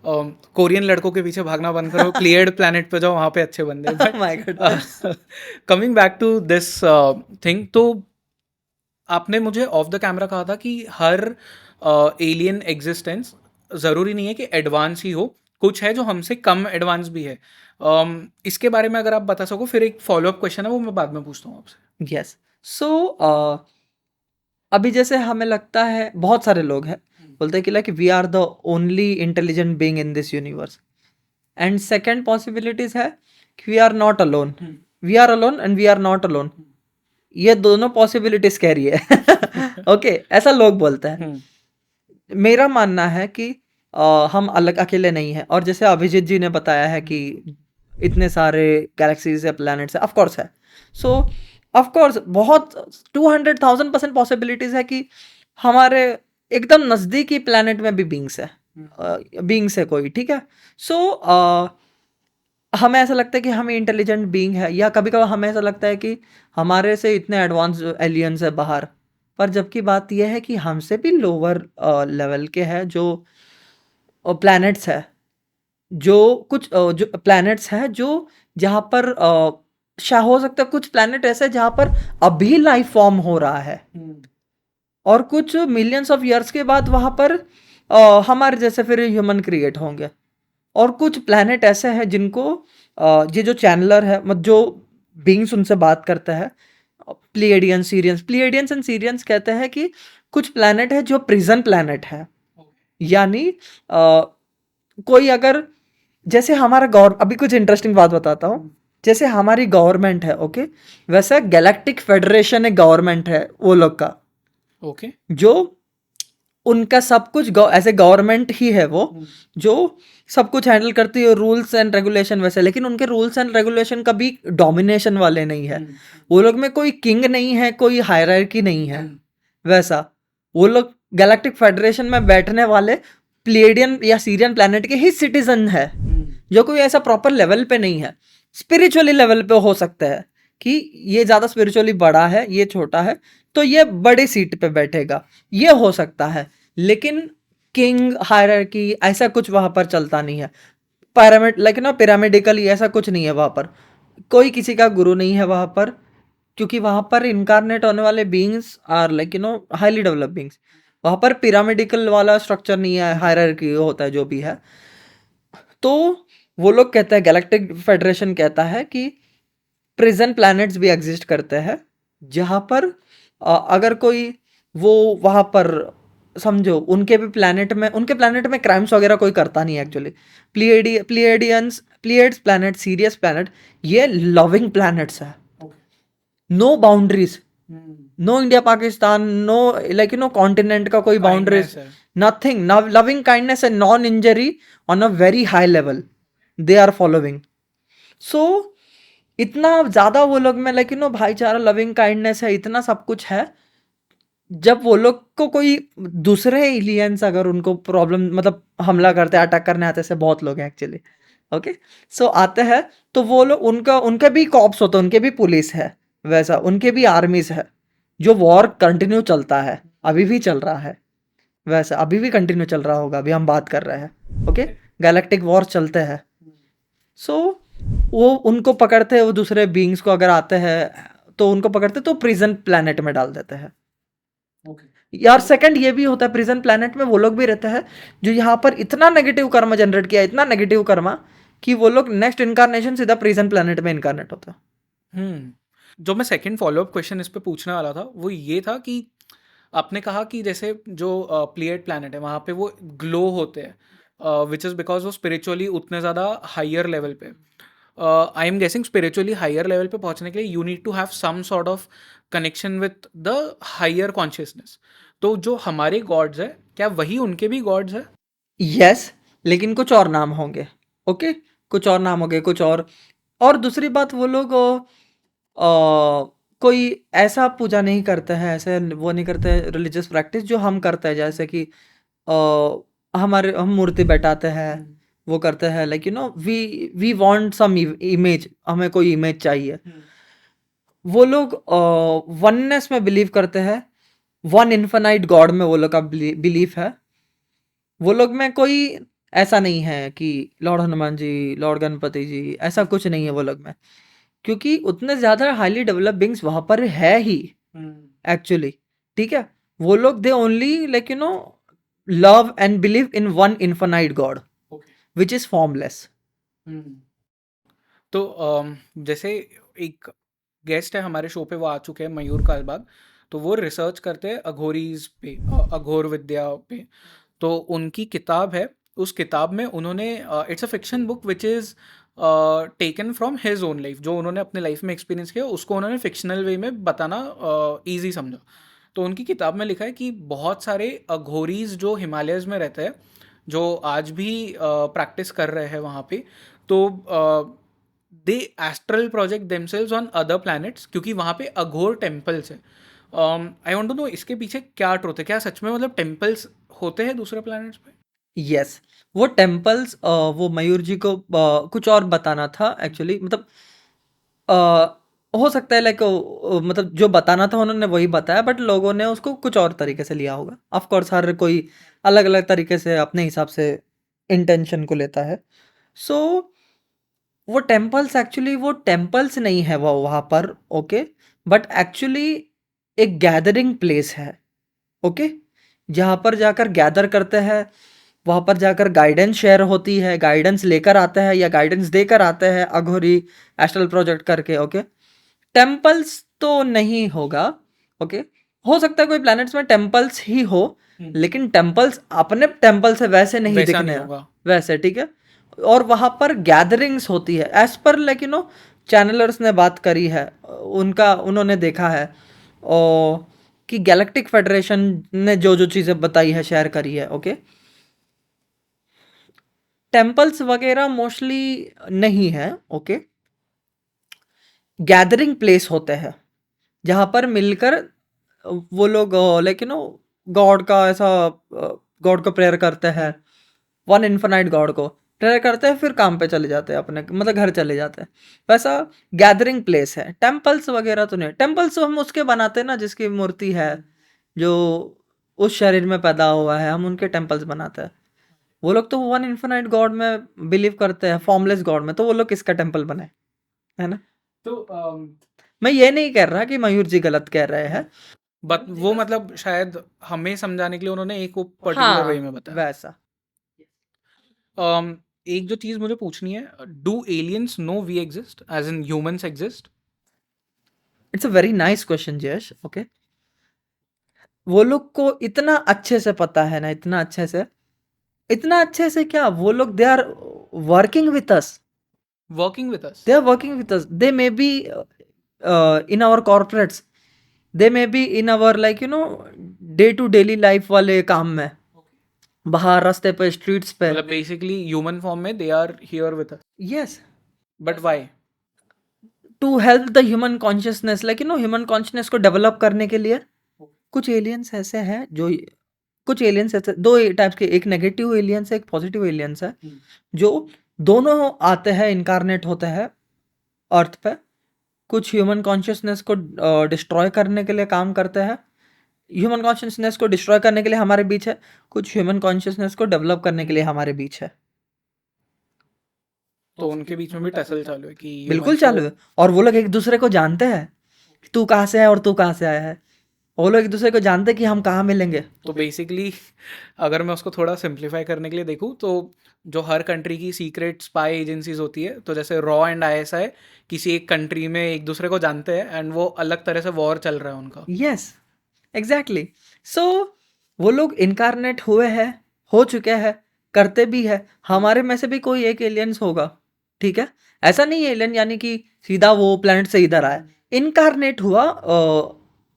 Korean लड़कों के पीछे भागना बंद करो, क्लियर्ड प्लैनेट पे जाओ, वहाँ पे अच्छे बंदे। My god. Coming back to this thing, तो आपने मुझे ऑफ द कैमरा कहा था कि हर एलियन एग्जिस्टेंस ज़रूरी नहीं है कि एडवांस ही हो, कुछ है जो हमसे कम एडवांस भी है। इसके बारे में अगर आप बता सको, फिर एक फॉलोअप क्वेश्चन है वो मैं बाद में पूछता हूँ आपसे। यस। सो अभी जैसे हमें लगता है, बहुत सारे लोग हैं बोलते हैं कि like we are the only intelligent being in this universe, and second possibilities है कि we are not alone, we are alone and we are not alone. ये दोनों पॉसिबिलिटी स्कैरी है। ओके, ऐसा लोग बोलते हैं। मेरा मानना है कि हम अलग अकेले नहीं हैं, और जैसे अभिजीत जी ने बताया है कि इतने सारे गैलेक्सीज या प्लैनेट्स है, ऑफ कोर्स है। सो ऑफ कोर्स बहुत 200,000% पॉसिबिलिटीज है कि हमारे एकदम नज़दीकी प्लैनेट में भी बींग्स है, बींग्स है कोई, ठीक है। सो हमें ऐसा लगता है कि हम इंटेलिजेंट बीइंग है, या कभी कभी हमें ऐसा लगता है कि हमारे से इतने एडवांस एलियंस है बाहर, पर जबकि बात यह है कि हमसे भी लोअर लेवल के हैं जो प्लैनेट्स है, जो कुछ जो प्लैनेट्स है जो जहाँ पर हो सकता है कुछ प्लैनेट ऐसे हैं जहाँ पर अभी लाइफ फॉर्म हो रहा है, और कुछ मिलियंस ऑफ ईयर्स के बाद वहाँ पर हमारे जैसे फिर ह्यूमन क्रिएट होंगे। और कुछ प्लैनेट ऐसे हैं जिनको ये जो चैनलर है, मतलब जो बींग्स उनसे बात करता है, प्लीएडियंस एंड सीरियंस कहते हैं कि कुछ प्लैनेट है जो प्रिजन प्लैनेट है। यानी कोई अगर, जैसे हमारा अभी कुछ इंटरेस्टिंग बात बताता हूँ, जैसे हमारी गवर्नमेंट है, ओके, वैसे गैलेक्टिक फेडरेशन एक गवर्नमेंट है वो लोग का, ओके, जो उनका सब कुछ ऐसे गवर्नमेंट ही है वो, जो सब कुछ हैंडल करती है, रूल्स एंड रेगुलेशन वैसे, लेकिन उनके रूल्स एंड रेगुलेशन कभी डोमिनेशन वाले नहीं है। वो लोग में कोई किंग नहीं है, कोई हायरार्की नहीं है वैसा। वो लोग गैलेक्टिक फेडरेशन में बैठने वाले प्लेडियन या सीरियन प्लैनेट के ही सिटीजन है, जो कोई ऐसा प्रॉपर लेवल पे नहीं है। स्पिरिचुअली लेवल पे हो सकता है कि ये ज़्यादा स्पिरिचुअली बड़ा है, ये छोटा है, तो ये बड़ी सीट पे बैठेगा, ये हो सकता है। लेकिन किंग हायरार्की ऐसा कुछ वहां पर चलता नहीं है। पिरामिड लाइक पिरामिडिकली ऐसा कुछ नहीं है वहां पर, कोई किसी का गुरु नहीं है वहां पर, क्योंकि वहां पर इनकारनेट होने वाले beings are like highly developed beings. वहां पर पिरामिडिकल वाला स्ट्रक्चर नहीं है, हायरार्की होता है जो भी है। तो वो लोग कहते हैं, गैलेक्टिक फेडरेशन कहता है कि प्रिजन प्लैनेट्स भी एग्जिस्ट करते हैं, जहाँ पर अगर कोई वो वहाँ पर समझो उनके प्लैनेट में क्राइम्स वगैरह कोई करता नहीं actually. Pleiades planet, Sirius planet, ये लविंग प्लैनेट्स है, no boundaries, no India Pakistan, no like continent का कोई boundaries, nothing, loving kindness and non injury on a very high level they are following. So इतना ज़्यादा वो लोग में लाइक भाईचारा, लविंग काइंडनेस है, इतना सब कुछ है। जब वो लोग को कोई दूसरे एलियंस अगर उनको प्रॉब्लम मतलब हमला करते हैं, अटैक करने आते हैं, ऐसे बहुत लोग हैं एक्चुअली, ओके। सो आते हैं तो वो लोग उनका उनके भी कॉप्स होते हैं, उनके भी पुलिस है, वैसा उनके भी आर्मीज है, जो वॉर कंटिन्यू चलता है, अभी भी चल रहा है, वैसा अभी भी कंटिन्यू चल रहा होगा, अभी हम बात कर रहे हैं, ओके। गैलेक्टिक वॉर चलते हैं। सो वो उनको पकड़ते हैं, वो दूसरे बीइंग्स को अगर आते हैं तो उनको पकड़ते तो प्रिजन प्लैनेट में डाल देते हैं। यार सेकंड ये भी होता है, प्रिजन प्लैनेट में वो लोग भी रहते हैं जो यहाँ पर इतना नेगेटिव कर्मा जनरेट किया, इतना नेगेटिव कर्मा कि वो लोग नेक्स्ट इनकारनेशन सीधा प्रिजन प्लैनेट में इनकारनेट होता है। जो मैं सेकंड फॉलोअप क्वेश्चन इस पे पूछने वाला था वो ये था कि आपने कहा कि जैसे जो प्लेयर्ड प्लैनेट है वहाँ पे वो ग्लो होते हैं विच इज़ बिकॉज वो स्पिरिचुअली उतने ज़्यादा हायर लेवल पे I am guessing spiritually higher level पे पहुँचने के लिए you need to have some sort of connection with the higher consciousness. तो जो हमारे गॉड्स है क्या वही उनके भी गॉड्स है? यस, लेकिन कुछ और नाम होंगे, ओके। कुछ और नाम होंगे, कुछ और दूसरी बात वो लोग कोई ऐसा पूजा नहीं करते हैं, ऐसे वो नहीं करते हैं रिलीजियस प्रैक्टिस जो हम करते हैं, जैसे कि हमारे हम मूर्ति बैठाते हैं, वो करते हैं, like you know we want some image, हमें कोई इमेज चाहिए। वो लोग वननेस में बिलीव करते हैं, वन इन्फिनाइट गॉड में वो लोग का बिलीफ है। वो लोग में कोई ऐसा नहीं है कि लॉर्ड हनुमान जी, लॉर्ड गणपति जी, ऐसा कुछ नहीं है वो लोग में, क्योंकि उतने ज़्यादा हाईली डेवलप बींग्स वहाँ पर है ही एक्चुअली, ठीक है। वो लोग they only like you no love and believe in one infinite God which is formless. तो जैसे एक गेस्ट है हमारे शो पे, वो आ चुके हैं, मयूर कालबाग। तो वो रिसर्च करते हैं अघोरीज पे, अघोर विद्या पे। तो उनकी किताब है, उस किताब में उन्होंने it's a fiction book which is taken from his own life, जो उन्होंने अपने लाइफ में एक्सपीरियंस किया उसको उन्होंने फिक्शनल वे में बताना ईजी समझा। तो उनकी किताब में लिखा है कि बहुत सारे अघोरीज जो हिमालयज में रहते हैं, जो आज भी प्रैक्टिस कर रहे हैं वहाँ पे, तो they astral project themselves on other planets, क्योंकि वहाँ पे अघोर टेम्पल्स है। आई वांट टू नो इसके पीछे क्या ट्रूथ है, क्या सच में मतलब टेम्पल्स होते हैं दूसरे प्लैनेट्स पे? यस, वो टेम्पल्स वो मयूर जी को कुछ और बताना था एक्चुअली, मतलब हो सकता है लाइक मतलब जो बताना था उन्होंने वही बताया, बट लोगों ने उसको कुछ और तरीके से लिया होगा। ऑफ कोर्स हर कोई अलग अलग तरीके से अपने हिसाब से इंटेंशन को लेता है। सो वो टेम्पल्स एक्चुअली वो टेम्पल्स नहीं है वो वहाँ पर, ओके, बट एक्चुअली एक गैदरिंग प्लेस है, ओके, जहाँ पर जाकर गैदर करते हैं, वहाँ पर जाकर गाइडेंस शेयर होती है, गाइडेंस लेकर आते हैं या गाइडेंस देकर आते हैं अघोरी एस्ट्रल प्रोजेक्ट करके, ओके। टेम्पल्स तो नहीं होगा, ओके। हो सकता है कोई प्लैनेट्स में टेम्पल्स ही हो, लेकिन टेम्पल्स अपने टेम्पल से वैसे नहीं वैसा दिखने नहीं हैं, होगा। वैसे, ठीक है। और वहाँ पर गैदरिंग्स होती है as per like you no चैनलर्स ने बात करी है, उनका उन्होंने देखा है और कि गैलेक्टिक फेडरेशन ने जो जो चीज़ें बताई है शेयर करी है, ओके। टेम्पल्स वगैरह मोस्टली नहीं है, ओके। गैदरिंग प्लेस होते हैं जहाँ पर मिलकर वो लोग लाइक यू नो गॉड का ऐसा गॉड को प्रेयर करते हैं, वन इन्फिनाइट गॉड को प्रेयर करते हैं, फिर काम पे चले जाते हैं, अपने मतलब घर चले जाते हैं, वैसा गैदरिंग प्लेस है। टेम्पल्स वगैरह तो नहीं, टेम्पल्स हम उसके बनाते हैं ना जिसकी मूर्ति है, जो उस शरीर में पैदा हुआ है, हम उनके टेम्पल्स बनाते हैं। वो लोग तो वन इन्फिनाइट गॉड में बिलीव करते हैं, फॉर्मलेस गॉड में, तो वो लोग किसका टेम्पल बने, है ना। तो मैं ये नहीं कह रहा कि मयूर जी गलत कह रहे हैं, बट वो मतलब शायद हमें समझाने के लिए उन्होंने एक वो पर्टिकुलर वे हाँ में बताया। वैसा। एक जो चीज़ मुझे पूछनी है, do aliens know we exist as in humans exist? It's a very nice question Jayesh, okay. वो लोग को इतना अच्छे से पता है ना, इतना अच्छे से, इतना अच्छे से क्या, वो लोग they are working with us, working with us? They are working with us, they may be in our corporates, they may be in our like you know day to daily life वाले काम में, बाहर रास्ते पे, स्ट्रीट्स पे। मतलब बेसिकली ह्यूमन फॉर्म में they are here with us, yes, but why? To help the human consciousness, like you know human consciousness को डेवलप करने के लिए, कुछ एलियंस ऐसे हैं जो कुछ एलियंस ऐसे दो टाइप्स के, एक नेगेटिव एलियंस है, एक पॉजिटिव एलियंस है, जो दोनों आते हैं, इनकारनेट होते हैं अर्थ पे। कुछ ह्यूमन कॉन्शियसनेस को डिस्ट्रॉय करने के लिए काम करते हैं, ह्यूमन कॉन्शियसनेस को डिस्ट्रॉय करने के लिए हमारे बीच है, कुछ ह्यूमन कॉन्शियसनेस को डेवलप करने के लिए हमारे बीच है। तो उनके बीच में भी टसल चालू है कि बिल्कुल humans चालू को- है, और वो लोग एक दूसरे को जानते हैं, तू कहाँ से है और तू कहाँ से आया है। वो लोग एक दूसरे को जानते हैं कि हम कहाँ मिलेंगे। तो बेसिकली अगर मैं उसको थोड़ा सिंप्लीफाई करने के लिए देखूँ तो जो हर कंट्री की सीक्रेट स्पाई एजेंसीज होती है, तो जैसे रॉ एंड आईएसआई किसी एक कंट्री में एक दूसरे को जानते हैं एंड वो अलग तरह से वॉर चल रहा है उनका। Yes, exactly. सो वो लोग इनकारनेट हुए हैं, हो चुके हैं, करते भी है। हमारे में से भी कोई एक एलियंस होगा, ठीक है। ऐसा नहीं है एलियन यानी कि सीधा वो प्लेनेट से इधर आया, इनकारनेट हुआ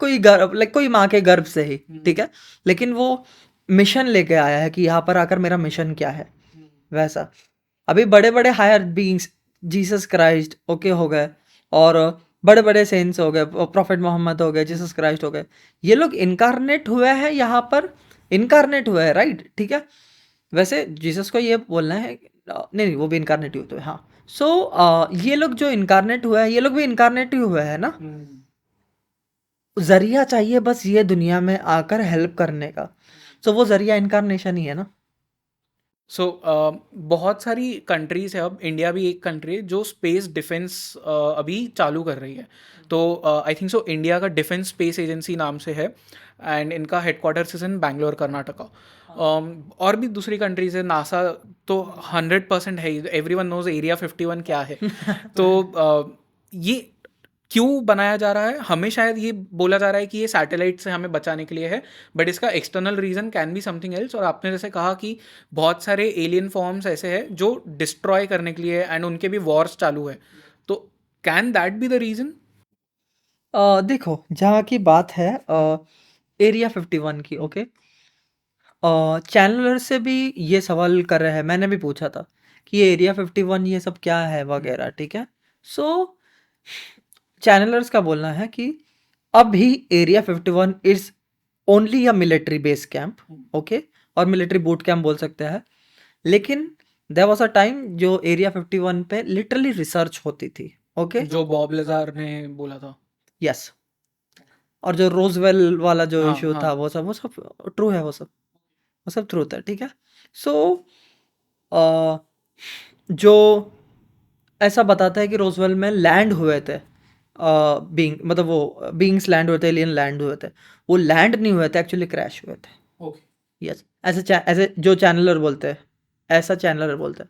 कोई गर्भ, लाइक कोई माँ के गर्भ से ही, ठीक है। लेकिन वो मिशन लेके आया है कि यहाँ पर आकर मेरा मिशन क्या है, वैसा। अभी बड़े बड़े higher beings, Jesus Christ okay हो गए, और बड़े बड़े सेंट्स हो गए, प्रॉफेट मोहम्मद हो गए, जीसस क्राइस्ट हो गए, ये लोग इनकारनेट हुए हैं यहाँ पर, इनकारनेट हुए हैं, राइट, ठीक है। वैसे जीसस को ये बोलना है नहीं नहीं, वो भी इनकारनेट हुए तो है, हाँ। सो ये लोग जो इनकारनेट हुए हैं, ये लोग भी इनकारनेट ही हुए हैं ना। जरिया चाहिए बस ये दुनिया में आकर हेल्प करने का, सो वो जरिया इनकारनेशन ही है ना। सो बहुत सारी कंट्रीज है, अब इंडिया भी एक कंट्री है जो स्पेस डिफेंस अभी चालू कर रही है। तो आई थिंक सो इंडिया का डिफेंस स्पेस एजेंसी नाम से है एंड इनका headquarters is in Bangalore Karnataka. और भी दूसरी कंट्रीज है, नासा तो 100% है, एवरीवन नोज एरिया 51 क्या है। तो ये क्यों बनाया जा रहा है, हमें शायद ये बोला जा रहा है कि ये सैटेलाइट से हमें बचाने के लिए है, बट इसका external reason can be something else. और आपने जैसे कहा कि बहुत सारे एलियन फॉर्म्स ऐसे हैं जो डिस्ट्रॉय करने के लिए एंड उनके भी वॉर्स चालू है, तो can that be the reason? देखो, जहाँ की बात है एरिया 51 की, ओके। चैनलर से भी ये सवाल कर रहे हैं, मैंने भी पूछा था कि ये एरिया 51 ये सब क्या है वगैरह, ठीक है। सो चैनलर्स का बोलना है कि अभी area 51 is only a military base camp, okay, और मिलिट्री बूट कैंप बोल सकते हैं। लेकिन देयर वाज अ टाइम जो एरिया 51 पे लिटरली रिसर्च होती थी, ओके। जो बॉब लजार ने बोला था। यस, और जो रोजवेल वाला जो हाँ इशू हाँ। था, वो सब ट्रू है, वो सब ट्रूथ है, ठीक है। सो जो ऐसा बताता है कि रोजवेल में लैंड हुए थे, बीइंग मतलब वो बीइंग्स लैंड हुए थे, एलियन लैंड हुए थे, वो लैंड नहीं हुए थे, एक्चुअली क्रैश हुए थे। ओके। यस, ऐसे जो चैनलर बोलते हैं, ऐसा चैनलर बोलते हैं,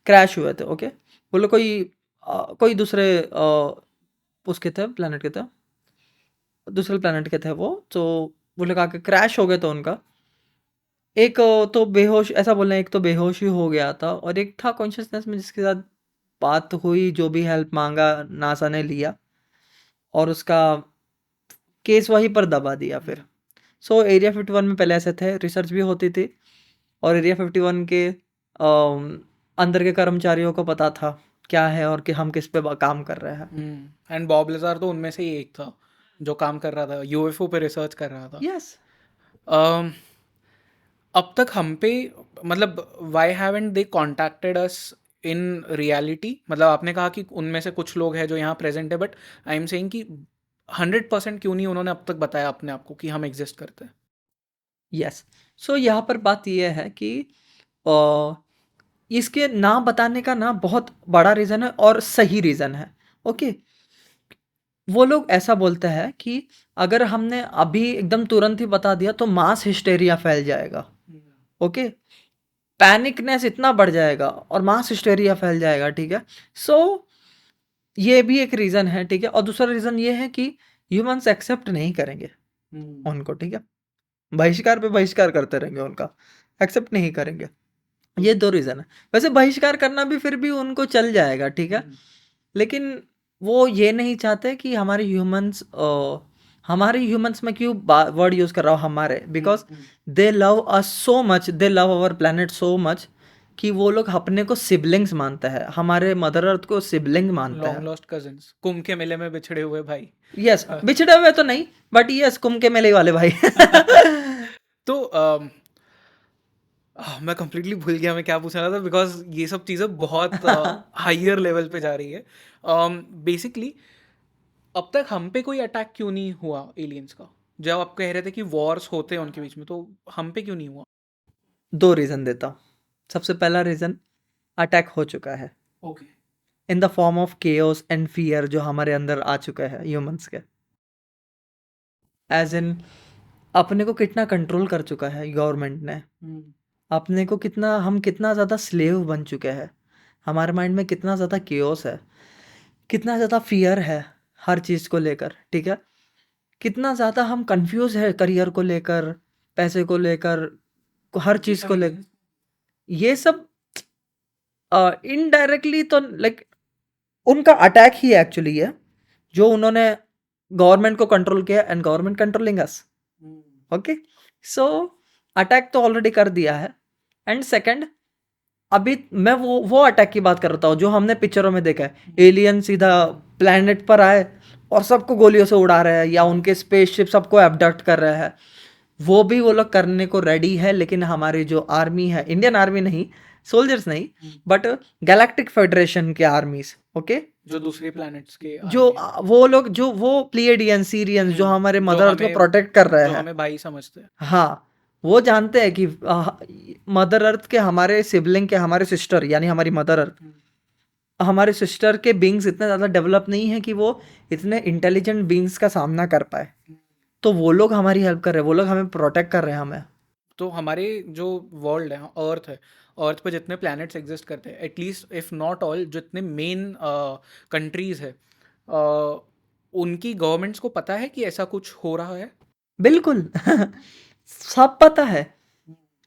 क्रैश हुए थे, ओके। बोलो कोई दूसरे उसके थे, प्लेनेट के थे, दूसरे प्लेनेट के थे वो, तो वो लोग आके क्रैश हो गए थे उनका। एक तो बेहोश, ऐसा बोलना है, एक तो बेहोश ही हो गया था, और एक था कॉन्शियसनेस में जिसके साथ बात हुई, जो भी हेल्प मांगा नासा ने लिया, और उसका केस वहीं पर दबा दिया फिर। सो एरिया 51 में पहले ऐसे थे, रिसर्च भी होती थी, और एरिया 51 के अंदर के कर्मचारियों को पता था क्या है और कि हम किस पे काम कर रहे हैं। एंड बॉब लजार तो उनमें से ही एक था जो काम कर रहा था, यूएफओ पे रिसर्च कर रहा था। यस। अब तक हम पे, मतलब why haven't they contacted us in reality? मतलब आपने कहा कि उनमें से कुछ लोग हैं जो यहाँ प्रेजेंट है, बट आई एम सेइंग कि 100% क्यों नहीं उन्होंने अब तक बताया अपने आप को कि हम एग्जिस्ट करते हैं? यस, सो यहाँ पर बात यह है कि अ, इसके ना बताने का ना बहुत बड़ा रीज़न है और सही रीज़न है, ओके। वो लोग ऐसा बोलते हैं कि अगर हमने अभी एकदम तुरंत ही बता दिया तो मास हिस्टेरिया फैल जाएगा, ओके। पैनिकनेस इतना बढ़ जाएगा और मास हिस्टेरिया फैल जाएगा, ठीक है। सो ये भी एक रीज़न है, ठीक है। और दूसरा रीज़न ये है कि ह्यूमंस एक्सेप्ट नहीं करेंगे उनको, ठीक है। बहिष्कार पे बहिष्कार करते रहेंगे उनका, एक्सेप्ट नहीं करेंगे। ये दो रीज़न है। वैसे बहिष्कार करना भी फिर भी उनको चल जाएगा, ठीक है। लेकिन वो ये नहीं चाहते कि हमारे ह्यूमंस में क्यों वर्ड यूज़ कर रहा हूँ हमारे, because they love us so much, they love our planet so much, कि वो लोग अपने को सिबलिंग्स मानते हैं, हमारे मदर अर्थ को सिबलिंग मानते लॉन्ग हैं। लॉस्ट कजिन्स, कुंभ के मेले में बिछड़े हुए भाई। यस, बिछड़े हुए तो नहीं, बट यस कुंभ के मेले वाले भाई। तो मैं कंप्लीटली भूल गया मैं क्या पूछ रहा था, बिकॉज ये सब चीज़ें बहुत हायर लेवल पे जा रही है। बेसिकली अब तक हम पे कोई अटैक क्यों नहीं हुआ एलियंस का? जब आप कह रहे थे कि वॉर्स होते हैं उनके बीच में, तो हम पे क्यों नहीं हुआ? 2 रीज़न देता हूँ। सबसे पहला रीज़न, अटैक हो चुका है okay. In the form of chaos and fear, जो हमारे अंदर आ चुका है ह्यूमंस के। एज़ इन अपने को कितना कंट्रोल कर चुका है गवर्नमेंट ने, अपने को कितना, हम कितना ज़्यादा स्लेव बन चुके हैं, हमारे माइंड में कितना ज़्यादा केओस है, कितना ज़्यादा फियर है हर चीज़ को लेकर, ठीक है? कितना ज़्यादा हम कंफ्यूज है करियर को लेकर, पैसे को लेकर, हर चीज़ को लेकर। ये सब इनडायरेक्टली तो लाइक उनका अटैक ही एक्चुअली है, जो उन्होंने गवर्नमेंट को कंट्रोल किया and government controlling us. Okay, so attack तो ऑलरेडी कर दिया है। एंड सेकंड, अभी मैं वो अटैक की बात कर रहा हूँ जो हमने पिक्चरों में देखा है, एलियन सीधा प्लेनेट पर आए और सबको गोलियों से उड़ा रहे हैं, या उनके स्पेसशिप सबको एबडक्ट कर रहे हैं। वो भी वो लोग करने को रेडी है, लेकिन हमारी जो आर्मी है, इंडियन आर्मी नहीं, सोल्जर्स नहीं, बट गैलेक्टिक फेडरेशन के आर्मीज, ओके, जो दूसरे प्लैनेट्स के जो वो लोग, जो वो प्लीडियंस सीरियंस जो हमारे मदर अर्थ को प्रोटेक्ट कर रहे जो हैं, हमें भाई समझते हैं। हाँ, वो जानते हैं कि मदर अर्थ के हमारे सिबलिंग के, हमारे सिस्टर यानी हमारी मदर अर्थ, हमारे सिस्टर के बींग्स इतने ज़्यादा डेवलप नहीं है कि वो इतने इंटेलिजेंट बींग्स का सामना कर पाए। तो वो लोग हमारी हेल्प कर रहे हैं, वो लोग हमें प्रोटेक्ट कर रहे हैं हमें। तो हमारे जो वर्ल्ड है, अर्थ है, अर्थ पे जितने प्लैनेट्स एग्जिस्ट करते हैं, एटलीस्ट इफ नॉट ऑल, जितने मेन कंट्रीज है, उनकी गवर्नमेंट्स को पता है कि ऐसा कुछ हो रहा है? बिल्कुल। सब पता है।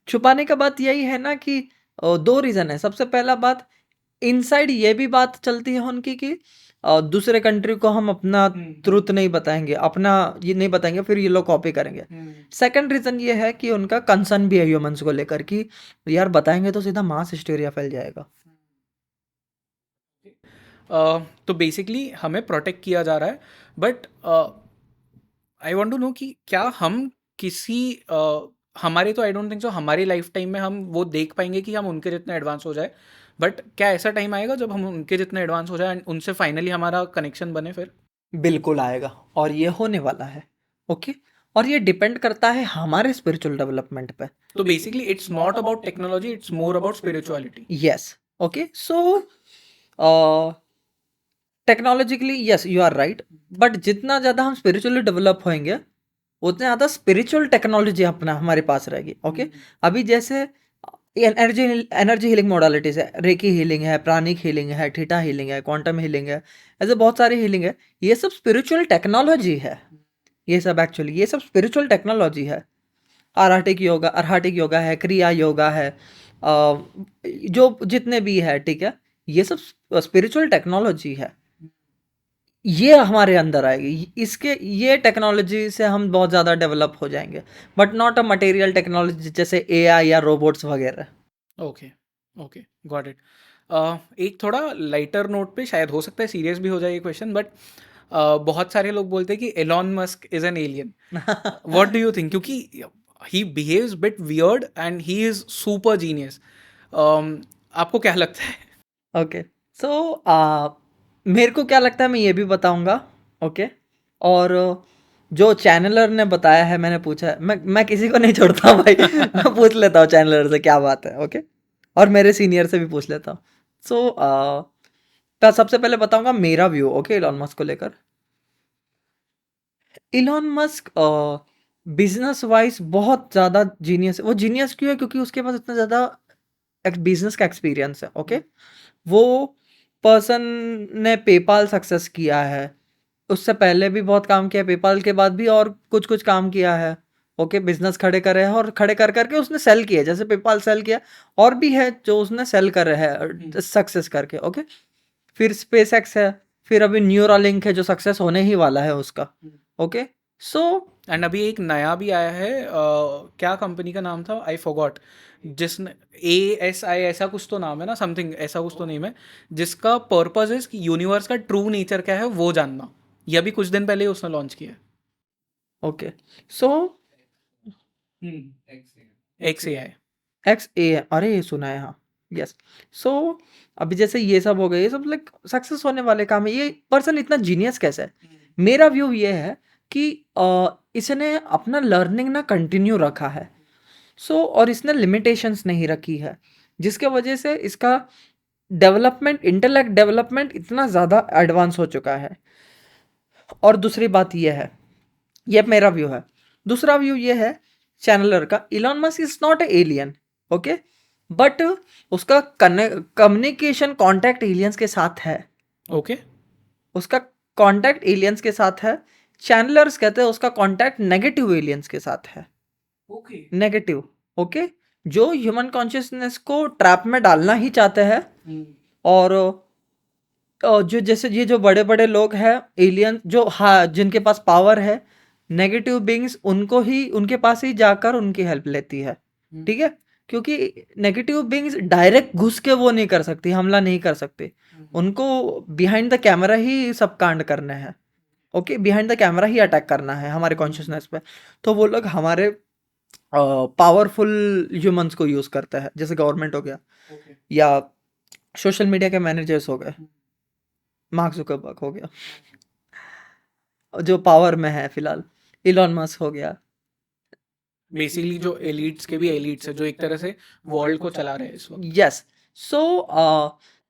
छुपाने का बात यही है ना कि 2 रीज़न है। सबसे पहला बात, इनसाइड ये भी बात चलती है उनकी कि दूसरे कंट्री को हम अपना ट्रुथ नहीं बताएंगे, अपना ये नहीं बताएंगे, फिर ये लोग कॉपी करेंगे। सेकंड रीज़न ये है कि उनका कंसर्न भी है ह्यूमंस को लेकर कि यार बताएंगे तो सीधा मास हिस्टीरिया फैल जाएगा। तो बेसिकली हमें प्रोटेक्ट किया जा रहा है, but I want to know कि क्या हम किसी हमारे तो आई डोंट थिंक सो हमारी लाइफ टाइम में हम वो देख पाएंगे कि हम उनके जितने एडवांस हो जाए, बट क्या ऐसा टाइम आएगा जब हम उनके जितने एडवांस हो जाए एंड उनसे फाइनली हमारा कनेक्शन बने फिर? बिल्कुल आएगा, और ये होने वाला है। ओके, और ये डिपेंड करता है हमारे स्पिरिचुअल डेवलपमेंट पे। तो basically it's not about technology, it's more about spirituality. Yes, okay, so technologically yes you are right, but जितना ज़्यादा हम स्पिरिचुअली डेवलप होएंगे, उतना ज़्यादा स्पिरिचुअल टेक्नोलॉजी अपना हमारे पास रहेगी। ओके, अभी जैसे एनर्जी एनर्जी हीलिंग मोडालिटीज है, रेकी हीलिंग है, प्राणिक हीलिंग है, थीटा हीलिंग है, क्वांटम हीलिंग है, ऐसे बहुत सारी हीलिंग है। ये सब स्पिरिचुअल टेक्नोलॉजी है। ये सब एक्चुअली ये सब स्पिरिचुअल टेक्नोलॉजी है। अर्हाटिक योगा है, क्रिया योगा है, जो जितने भी है, ठीक है, ये सब स्पिरिचुअल टेक्नोलॉजी है। ये हमारे अंदर आएगी, इसके ये टेक्नोलॉजी से हम बहुत ज़्यादा डेवलप हो जाएंगे, but not a material technology जैसे एआई या रोबोट्स वगैरह। Okay, okay, got it. एक थोड़ा लाइटर नोट पे, शायद हो सकता है सीरियस भी हो जाए ये क्वेश्चन, बट बहुत सारे लोग बोलते हैं कि Elon Musk is an alien. What do you think? क्योंकि he behaves bit weird and he is super genius. आपको क्या लगता है? ओके, सो मेरे को क्या लगता है मैं ये भी बताऊंगा। ओके, और जो चैनलर ने बताया है, मैंने पूछा है, मैं किसी को नहीं छोड़ता भाई। मैं पूछ लेता हूँ चैनलर से क्या बात है। ओके, और मेरे सीनियर से भी पूछ लेता हूँ। सो सबसे पहले बताऊंगा मेरा व्यू, ओके, इलॉन मस्क को लेकर। इलॉन मस्क बिजनेस वाइज बहुत ज़्यादा जीनियस है। वो जीनियस क्यों है? क्योंकि उसके पास इतना ज़्यादा बिजनेस का एक्सपीरियंस है। ओके, वो पर्सन ने पेपाल सक्सेस किया है, उससे पहले भी बहुत काम किया, पेपाल के बाद भी और कुछ कुछ काम किया है। ओके, बिजनेस खड़े करे हैं, और खड़े कर करके उसने सेल किया, जैसे पेपाल सेल किया, और भी है जो उसने सेल करे है सक्सेस करके। ओके, फिर स्पेस एक्स है, फिर अभी न्यूरालिंक है जो सक्सेस होने ही वाला है उसका। ओके, सो एंड अभी एक नया भी आया है, क्या कंपनी का नाम था, आई फॉरगॉट, जिसने ASI ऐसा कुछ तो नाम है ना, समथिंग ऐसा कुछ तो नेम है, जिसका पर्पस है कि यूनिवर्स का ट्रू नेचर क्या है वो जानना। ये अभी कुछ दिन पहले ही उसने लॉन्च किया है। ओके, सो XAI। XA, अरे ये सुना है, हाँ, यस। सो अभी जैसे ये सब हो गए, ये सब लाइक सक्सेस होने वाले काम है। ये पर्सन इतना जीनियस कैसे है? मेरा व्यू ये है कि इसने अपना लर्निंग ना कंटिन्यू रखा है। सो और इसने लिमिटेशंस नहीं रखी है, जिसके वजह से इसका डेवलपमेंट, इंटेलेक्ट डेवलपमेंट इतना ज़्यादा एडवांस हो चुका है। और दूसरी बात ये है, ये मेरा व्यू है। दूसरा व्यू ये है चैनलर का, Elon Musk is not a alien, okay, but उसका कम्युनिकेशन कॉन्टैक्ट एलियंस के साथ है। ओके। उसका कॉन्टैक्ट एलियंस के साथ है। चैनलर्स कहते हैं उसका कॉन्टैक्ट नेगेटिव एलियंस के साथ है। ओके। नेगेटिव, ओके, जो ह्यूमन कॉन्शियसनेस को ट्रैप में डालना ही चाहते हैं। और जो जैसे ये जो बड़े बड़े लोग हैं एलियन, जो हाँ जिनके पास पावर है, नेगेटिव बींग्स उनको ही, उनके पास ही जाकर उनकी हेल्प लेती है, ठीक है, क्योंकि नेगेटिव बींग्स डायरेक्ट घुस के वो नहीं कर सकती, हमला नहीं कर सकते। उनको बिहाइंड द कैमरा ही सब कांड करने हैं, okay, behind the camera he attack करना है हमारे कॉन्शियसनेस पे। तो वो लोग हमारे पावरफुल ह्यूमंस को यूज करते हैं, जैसे गवर्नमेंट हो गया, या सोशल मीडिया के मैनेजर्स हो गए, मार्क जुकरबर्ग हो गया, जो पावर में है फिलहाल, इलॉन मस्क हो गया। बेसिकली जो एलिट्स के भी एलिट्स है, जो एक तरह से वर्ल्ड को चला रहे हैं इस वक्त। यस। सो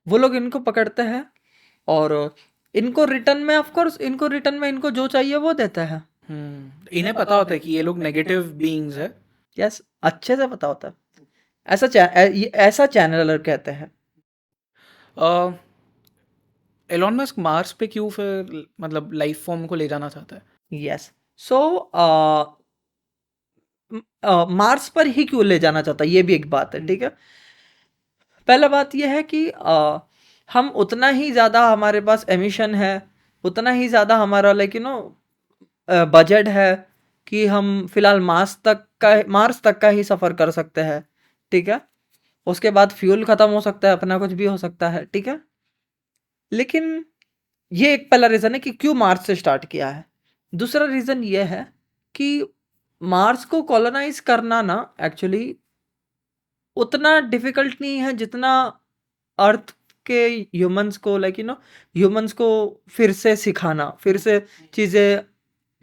वो लोग इनको पकड़ते हैं, और इनको रिटर्न में, ऑफ कोर्स इनको रिटर्न में इनको जो चाहिए वो देता है। इन्हें पता होता है कि ये लोग नेगेटिव बीइंग्स है। यस, अच्छे से पता होता है। ऐसा चैनलर कहते हैं। एलॉन मस्क मार्स पे क्यों फिर मतलब लाइफ फॉर्म को ले जाना चाहता है? यस। सो मार्स पर ही क्यों ले जाना चाहता है, ये भी एक बात है, ठीक है। पहला बात यह है कि हम उतना ही ज़्यादा हमारे पास एमिशन है, उतना ही ज़्यादा हमारा लाइक बजट है कि हम फिलहाल मार्स तक का ही सफ़र कर सकते हैं, ठीक है। उसके बाद फ्यूल ख़त्म हो सकता है, अपना कुछ भी हो सकता है, ठीक है। लेकिन ये एक पहला रीज़न है कि क्यों मार्स से स्टार्ट किया है। दूसरा रीज़न ये है कि मार्स को कॉलोनाइज करना ना एक्चुअली उतना डिफिकल्ट नहीं है जितना अर्थ के ह्यूमंस को ह्यूमंस को फिर से सिखाना, फिर से चीज़ें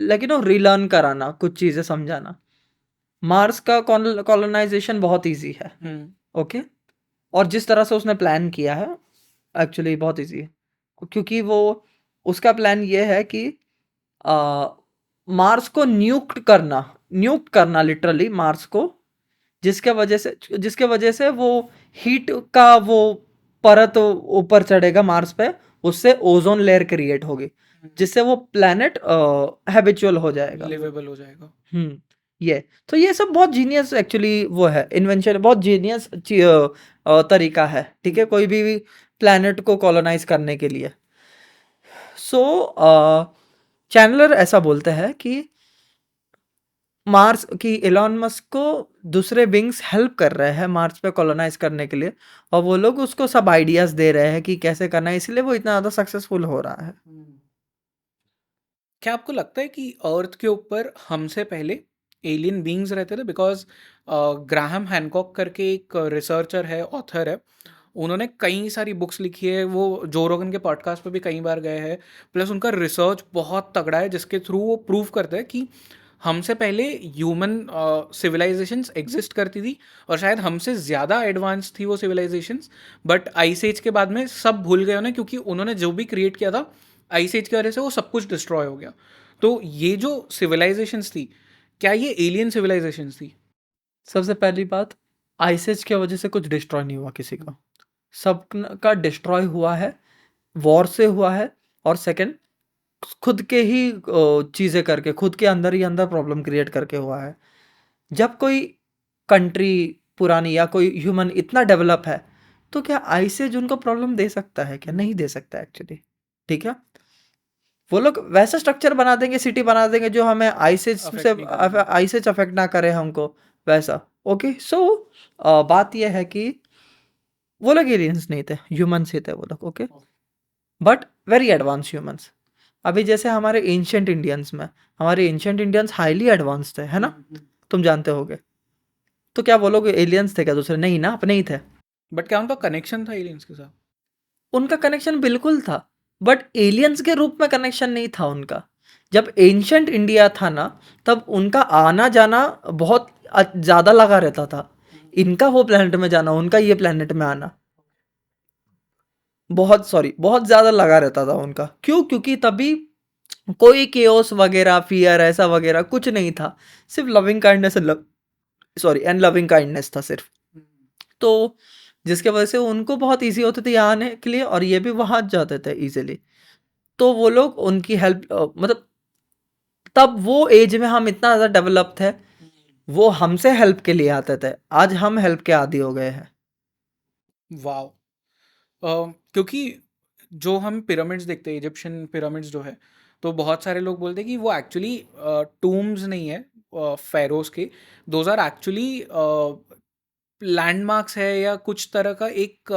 रिलर्न कराना, कुछ चीज़ें समझाना। मार्स का कॉलोनाइजेशन बहुत इजी है, ओके, और जिस तरह से उसने प्लान किया है एक्चुअली बहुत इजी है, क्योंकि वो उसका प्लान ये है कि मार्स को न्यूक्ट करना लिटरली मार्स को, जिसके वजह से वो हीट का वो परत ऊपर चढ़ेगा मार्स पे, उससे ओजोन लेयर क्रिएट होगी, जिससे वो प्लैनेट हैबिचुअल हो जाएगा, लिवेबल हो जाएगा। ये तो ये सब बहुत जीनियस एक्चुअली वो है, इन्वेंशन बहुत जीनियस तरीका है, ठीक है, कोई भी प्लैनेट को कॉलोनाइज करने के लिए। सो चैनलर ऐसा बोलते हैं कि मार्स की एलॉन मस्क को दूसरे विंग्स हेल्प कर रहे हैं मार्स पे कॉलोनाइज करने के लिए, और वो लोग उसको सब आइडियाज दे रहे हैं कि कैसे करना है, इसलिए वो इतना ज़्यादा सक्सेसफुल हो रहा है। क्या आपको लगता है कि अर्थ के ऊपर हमसे पहले एलियन बीइंग्स रहते थे? बिकॉज ग्राहम हैनकॉक करके एक रिसर्चर है, ऑथर है, उन्होंने कई सारी बुक्स लिखी है, वो जो रोगन के पॉडकास्ट पे भी कई बार गए हैं, प्लस उनका रिसर्च बहुत तगड़ा है जिसके थ्रू वो प्रूव करते हैं कि हमसे पहले ह्यूमन सिविलाइजेशंस एग्जिस्ट करती थी, और शायद हमसे ज़्यादा एडवांस थी वो सिविलाइजेशंस, बट आइस एज के बाद में सब भूल गए उन्हें, क्योंकि उन्होंने जो भी क्रिएट किया था आइस एज की वजह से वो सब कुछ डिस्ट्रॉय हो गया। तो ये जो सिविलाइजेशंस थी, क्या ये एलियन सिविलाइजेशंस थी? सबसे पहली बात, आइसेज की वजह से कुछ डिस्ट्रॉय नहीं हुआ किसी का, सब का डिस्ट्रॉय हुआ है वॉर से हुआ है, और सेकंड खुद के ही चीज़ें करके, खुद के अंदर ही अंदर प्रॉब्लम क्रिएट करके हुआ है। जब कोई कंट्री पुरानी या कोई ह्यूमन इतना डेवलप है, तो क्या आइसेज उनको प्रॉब्लम दे सकता है? क्या नहीं दे सकता एक्चुअली, ठीक है। वो लोग वैसा स्ट्रक्चर बना देंगे, सिटी बना देंगे जो हमें आइसेज Affect से नहीं करेगा। आइसेज अफेक्ट ना करे हमको, वैसा। ओके, सो बात यह है कि वो लोग एलियंस नहीं थे, ह्यूमंस ही थे वो लोग। Okay, but very advance humans. अभी जैसे हमारे एंशियंट इंडियंस में, हमारे एंशियंट इंडियंस हाईली एडवांस थे, है ना? तुम जानते होगे। तो क्या वो लोग एलियंस थे क्या दूसरे? नहीं ना, अपने ही थे। बट क्या उनका कनेक्शन था एलियंस के साथ? उनका कनेक्शन बिल्कुल था, बट एलियंस के रूप में कनेक्शन नहीं था उनका। जब एंशियंट इंडिया था ना, तब उनका आना जाना बहुत ज़्यादा लगा रहता था। इनका वो प्लेनेट में जाना, उनका ये प्लेनेट में आना, बहुत ज़्यादा लगा रहता था उनका। क्यों? क्योंकि तभी कोई केओस वगैरह, फियर ऐसा वगैरह कुछ नहीं था। सिर्फ loving kindness, and loving kindness था सिर्फ। तो जिसके वजह से उनको बहुत ईज़ी होते थे यहाँ आने के लिए, और ये भी वहाँ जाते थे ईज़िली। तो वो लोग उनकी हेल्प, मतलब तब वो एज में हम इतना ज़्यादा डेवलप थे, वो हमसे हेल्प के लिए आते थे। आज हम हेल्प के आदी हो गए हैं। वाओ। क्योंकि जो हम पिरामिड्स देखते हैं, इजिप्शियन पिरामिड्स जो है, तो बहुत सारे लोग बोलते हैं कि वो एक्चुअली टूम्स नहीं है फेरोज के। दोज आर एक्चुअली लैंडमार्क्स है या कुछ तरह का एक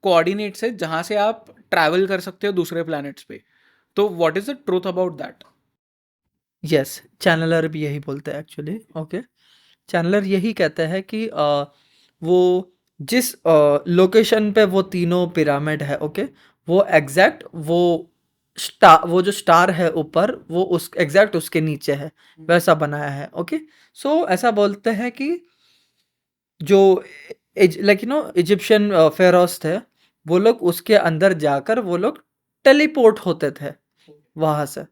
कोऑर्डिनेट्स है जहाँ से आप ट्रैवल कर सकते हो दूसरे प्लैनेट्स पे। तो what is the truth about that? Yes, channeler भी यही बोलते हैं एक्चुअली। ओके, चैनलर यही कहते हैं कि वो जिस लोकेशन पे वो तीनों पिरामिड है, ओके, वो एग्जैक्ट वो जो स्टार है ऊपर, वो उस एग्जैक्ट उसके नीचे है, वैसा बनाया है। ओके, सो ऐसा बोलते हैं कि जो लाइक इजिप्शियन फेरोस थे, वो लोग उसके अंदर जाकर वो लोग टेलीपोर्ट होते थे वहां से।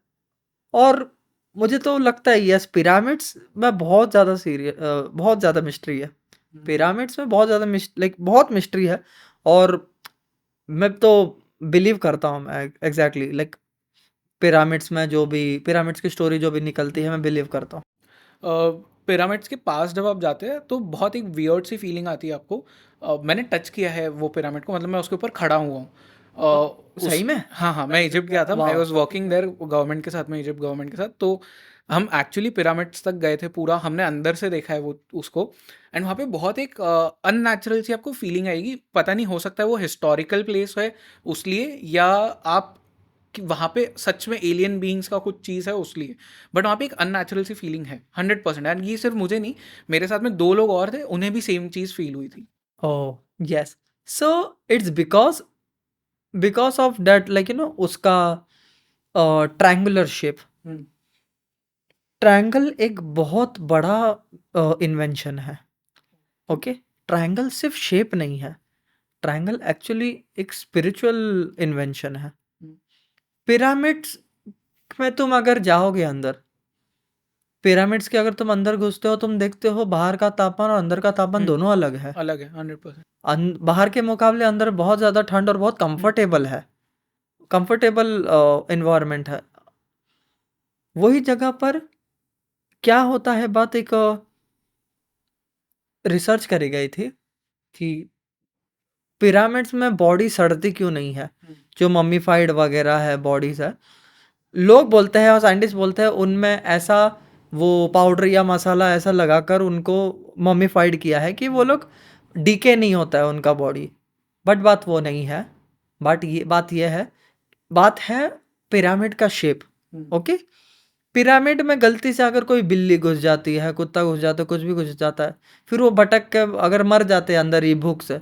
और मुझे तो लगता है यस, पिरामिड्स में बहुत ज़्यादा बहुत ज़्यादा मिस्ट्री है। पिरामिड्स में बहुत ज़्यादा बहुत मिस्ट्री है। और मैं तो बिलीव करता हूँ, मैं एग्जैक्टली लाइक पिरामिड्स में जो भी पिरामिड्स की स्टोरी जो भी निकलती है, मैं बिलीव करता हूँ। पिरामिड्स के पास जब आप जाते हैं तो बहुत एक वियर्ड सी फीलिंग आती है आपको। मैंने टच किया है वो पिरामिड को, मतलब मैं उसके ऊपर खड़ा हुआ हूँ। सही में? हाँ हाँ, मैं इजिप्ट गया था, आई वाह। वॉज वॉकिंग देयर गवर्नमेंट के साथ में, इजिप्ट गवर्नमेंट के साथ। तो हम एक्चुअली पिरामिड्स तक गए थे, पूरा हमने अंदर से देखा है वो उसको। एंड वहाँ पे बहुत एक अननेचुरल सी आपको फीलिंग आएगी। पता नहीं, हो सकता है वो हिस्टोरिकल प्लेस है उस लिए, या आप कि वहाँ पे सच में एलियन बीइंग्स का कुछ चीज़ है उस लिए। बट वहाँ पे एक अननेचुरल सी फीलिंग है 100%। एंड ये सिर्फ मुझे नहीं, मेरे साथ में 2 लोग और थे, उन्हें भी सेम चीज़ फील हुई थी। Oh yes, so it's because of that, like उसका ट्रायंगुलर शेप। ट्रायंगल एक बहुत बड़ा इन्वेंशन है। ओके, ट्रायंगल सिर्फ शेप नहीं है, ट्रायंगल एक्चुअली एक स्पिरिचुअल इन्वेंशन है। पिरामिड्स में तुम अगर जाओगे अंदर, पिरामिड्स के अगर तुम अंदर घुसते हो, तुम देखते हो बाहर का तापमान और अंदर का तापमान दोनों अलग है। अलग है 100%। बाहर के मुकाबले अंदर बहुत ज़्यादा ठंड और बहुत कंफर्टेबल है, कंफर्टेबल इन्वायरमेंट है। वही जगह पर क्या होता है, बात एक रिसर्च करी गई थी कि पिरामिड्स में बॉडी सड़ती क्यों नहीं है, जो मम्मीफाइड वगैरह है बॉडीज है। लोग बोलते हैं और साइंटिस्ट बोलते हैं उनमें ऐसा वो पाउडर या मसाला ऐसा लगाकर उनको मम्मीफाइड किया है कि वो लोग डीके नहीं होता है उनका बॉडी। बट बात वो नहीं है, बात है पिरामिड का शेप। ओके, पिरामिड में गलती से अगर कोई बिल्ली घुस जाती है, कुत्ता घुस जाता है, कुछ भी घुस जाता है, फिर वो भटक के अगर मर जाते हैं अंदर ही भूख से,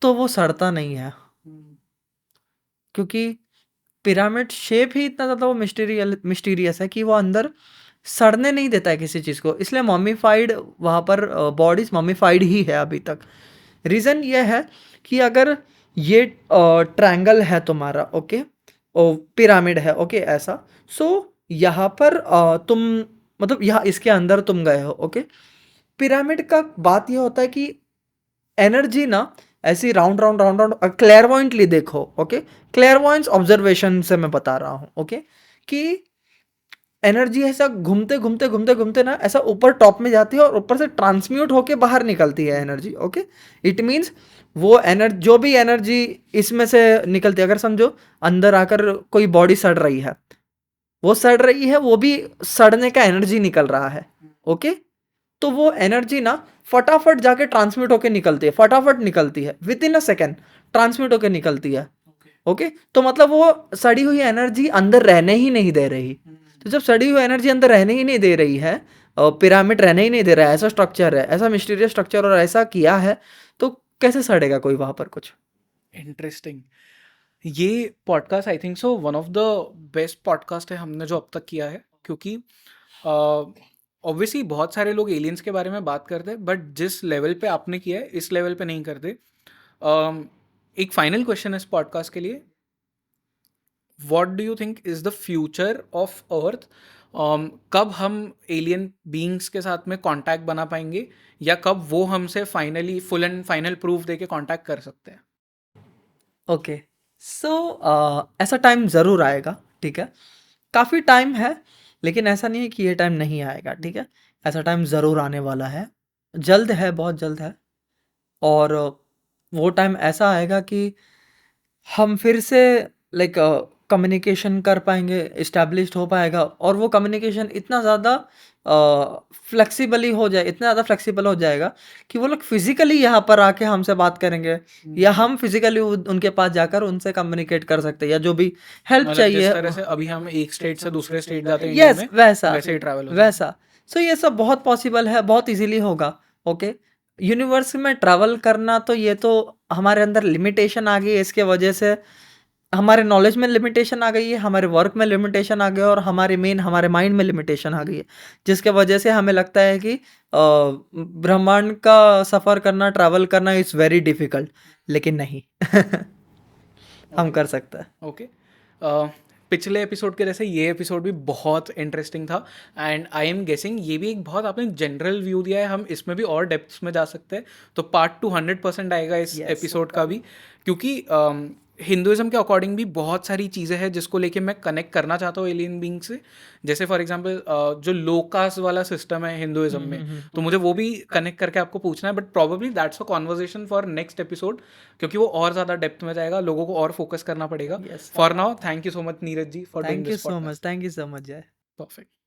तो वो सड़ता नहीं है। क्योंकि पिरामिड शेप ही इतना ज़्यादा वो मिस्टीरियस है कि वो अंदर सड़ने नहीं देता है किसी चीज़ को। इसलिए मॉमिफाइड वहाँ पर बॉडीज मॉमिफाइड ही है अभी तक। रीज़न ये है कि अगर ये ट्रायंगल है तुम्हारा, ओके, पिरामिड है, ओके, ऐसा, सो यहाँ पर तुम, मतलब यहाँ इसके अंदर तुम गए हो, ओके। पिरामिड का बात ये होता है कि एनर्जी ना ऐसी राउंड राउंड राउंड राउंड क्लेयरवॉइंटली देखो, ओके, क्लेयरवॉइंस ऑब्जर्वेशन से मैं बता रहा हूँ, ओके, कि एनर्जी ऐसा घूमते घूमते घूमते घूमते ना ऐसा ऊपर टॉप में जाती है और ऊपर से ट्रांसम्यूट होके बाहर निकलती है एनर्जी। ओके, इट मीन्स वो एनर्जी, जो भी एनर्जी इसमें से निकलती है, अगर समझो अंदर आकर कोई बॉडी सड़ रही है, वो सड़ रही है, वो भी सड़ने का एनर्जी निकल रहा है। ओके, तो वो एनर्जी ना फटाफट जाके ट्रांसमिट होके निकलती है, फटाफट निकलती है, with in a second transmit होके निकलती है। ओके, तो मतलब वो सड़ी हुई एनर्जी अंदर रहने ही नहीं दे रही। तो जब सड़ी हुई एनर्जी अंदर रहने ही नहीं दे रही है, पिरामिड रहने ही नहीं दे रहा है, ऐसा स्ट्रक्चर है, ऐसा मिस्टीरियस स्ट्रक्चर और ऐसा किया है, तो कैसे सड़ेगा कोई वहां पर कुछ। इंटरेस्टिंग। ये podcast I think so one of the best podcast है हमने जो अब तक किया है, क्योंकि ऑब्वियसली बहुत सारे लोग एलियंस के बारे में बात करते हैं, बट जिस लेवल पे आपने किया है इस लेवल पे नहीं करते। एक फाइनल क्वेश्चन है इस पॉडकास्ट के लिए, what do you think is the future of earth? कब हम एलियन बीइंग्स के साथ में कांटेक्ट बना पाएंगे, या कब वो हमसे finally full and final proof देके कांटेक्ट कर सकते हैं? ओके, सो ऐसा टाइम ज़रूर आएगा, ठीक है, काफ़ी टाइम है, लेकिन ऐसा नहीं है कि ये टाइम नहीं आएगा, ठीक है, ऐसा टाइम ज़रूर आने वाला है, जल्द है, बहुत जल्द है। और वो टाइम ऐसा आएगा कि हम फिर से लाइक कम्युनिकेशन कर पाएंगे, इस्टेब्लिश्ड हो पाएगा, और वो कम्युनिकेशन इतना ज़्यादा फ्लेक्सिबली हो जाए, इतना ज़्यादा फ्लेक्सिबल हो जाएगा कि वो लोग फिजिकली यहाँ पर आके हमसे बात करेंगे, या हम फिजिकली उनके पास जाकर उनसे कम्युनिकेट कर सकते हैं, या जो भी हेल्प मतलब जिस चाहिए। तरह से अभी हम एक स्टेट से दूसरे स्टेट जाते हैं इंडिया यस, में, वैसा वैसे ही ट्रैवल हो जाए। वैसा। सो ये सब बहुत पॉसिबल है, बहुत इजीली होगा। ओके, यूनिवर्स में ट्रैवल करना, तो ये तो हमारे अंदर लिमिटेशन आ गई है, इसके वजह से हमारे नॉलेज में लिमिटेशन आ गई है, हमारे वर्क में लिमिटेशन आ गया, और हमारे माइंड में लिमिटेशन आ गई है, जिसके वजह से हमें लगता है कि ब्रह्मांड का सफ़र करना, ट्रैवल करना इज़ वेरी डिफ़िकल्ट, लेकिन नहीं हम कर सकते हैं। ओके, पिछले एपिसोड के जैसे ये एपिसोड भी बहुत इंटरेस्टिंग था, एंड आई एम गेसिंग ये भी एक बहुत आपने जनरल व्यू दिया है, हम इसमें भी और डेप्थ्स में जा सकते हैं। तो पार्ट 2 100% आएगा इस Yes. एपिसोड का भी, क्योंकि हिंदुइज्म के अकॉर्डिंग भी बहुत सारी चीज़ें हैं जिसको लेके मैं कनेक्ट करना चाहता हूँ एलियन बीइंग से। जैसे फॉर एग्जांपल जो लो कास्ट वाला सिस्टम है हिंदुइज्म में, तो मुझे वो भी कनेक्ट करके आपको पूछना है, but probably that's a conversation for next episode, क्योंकि वो और ज़्यादा डेप्थ में जाएगा, लोगों को और फोकस करना पड़ेगा। Yes. For now thank you so much Neeraj ji for doing thank you this so much, podcast. Thank you so much Jay. Perfect.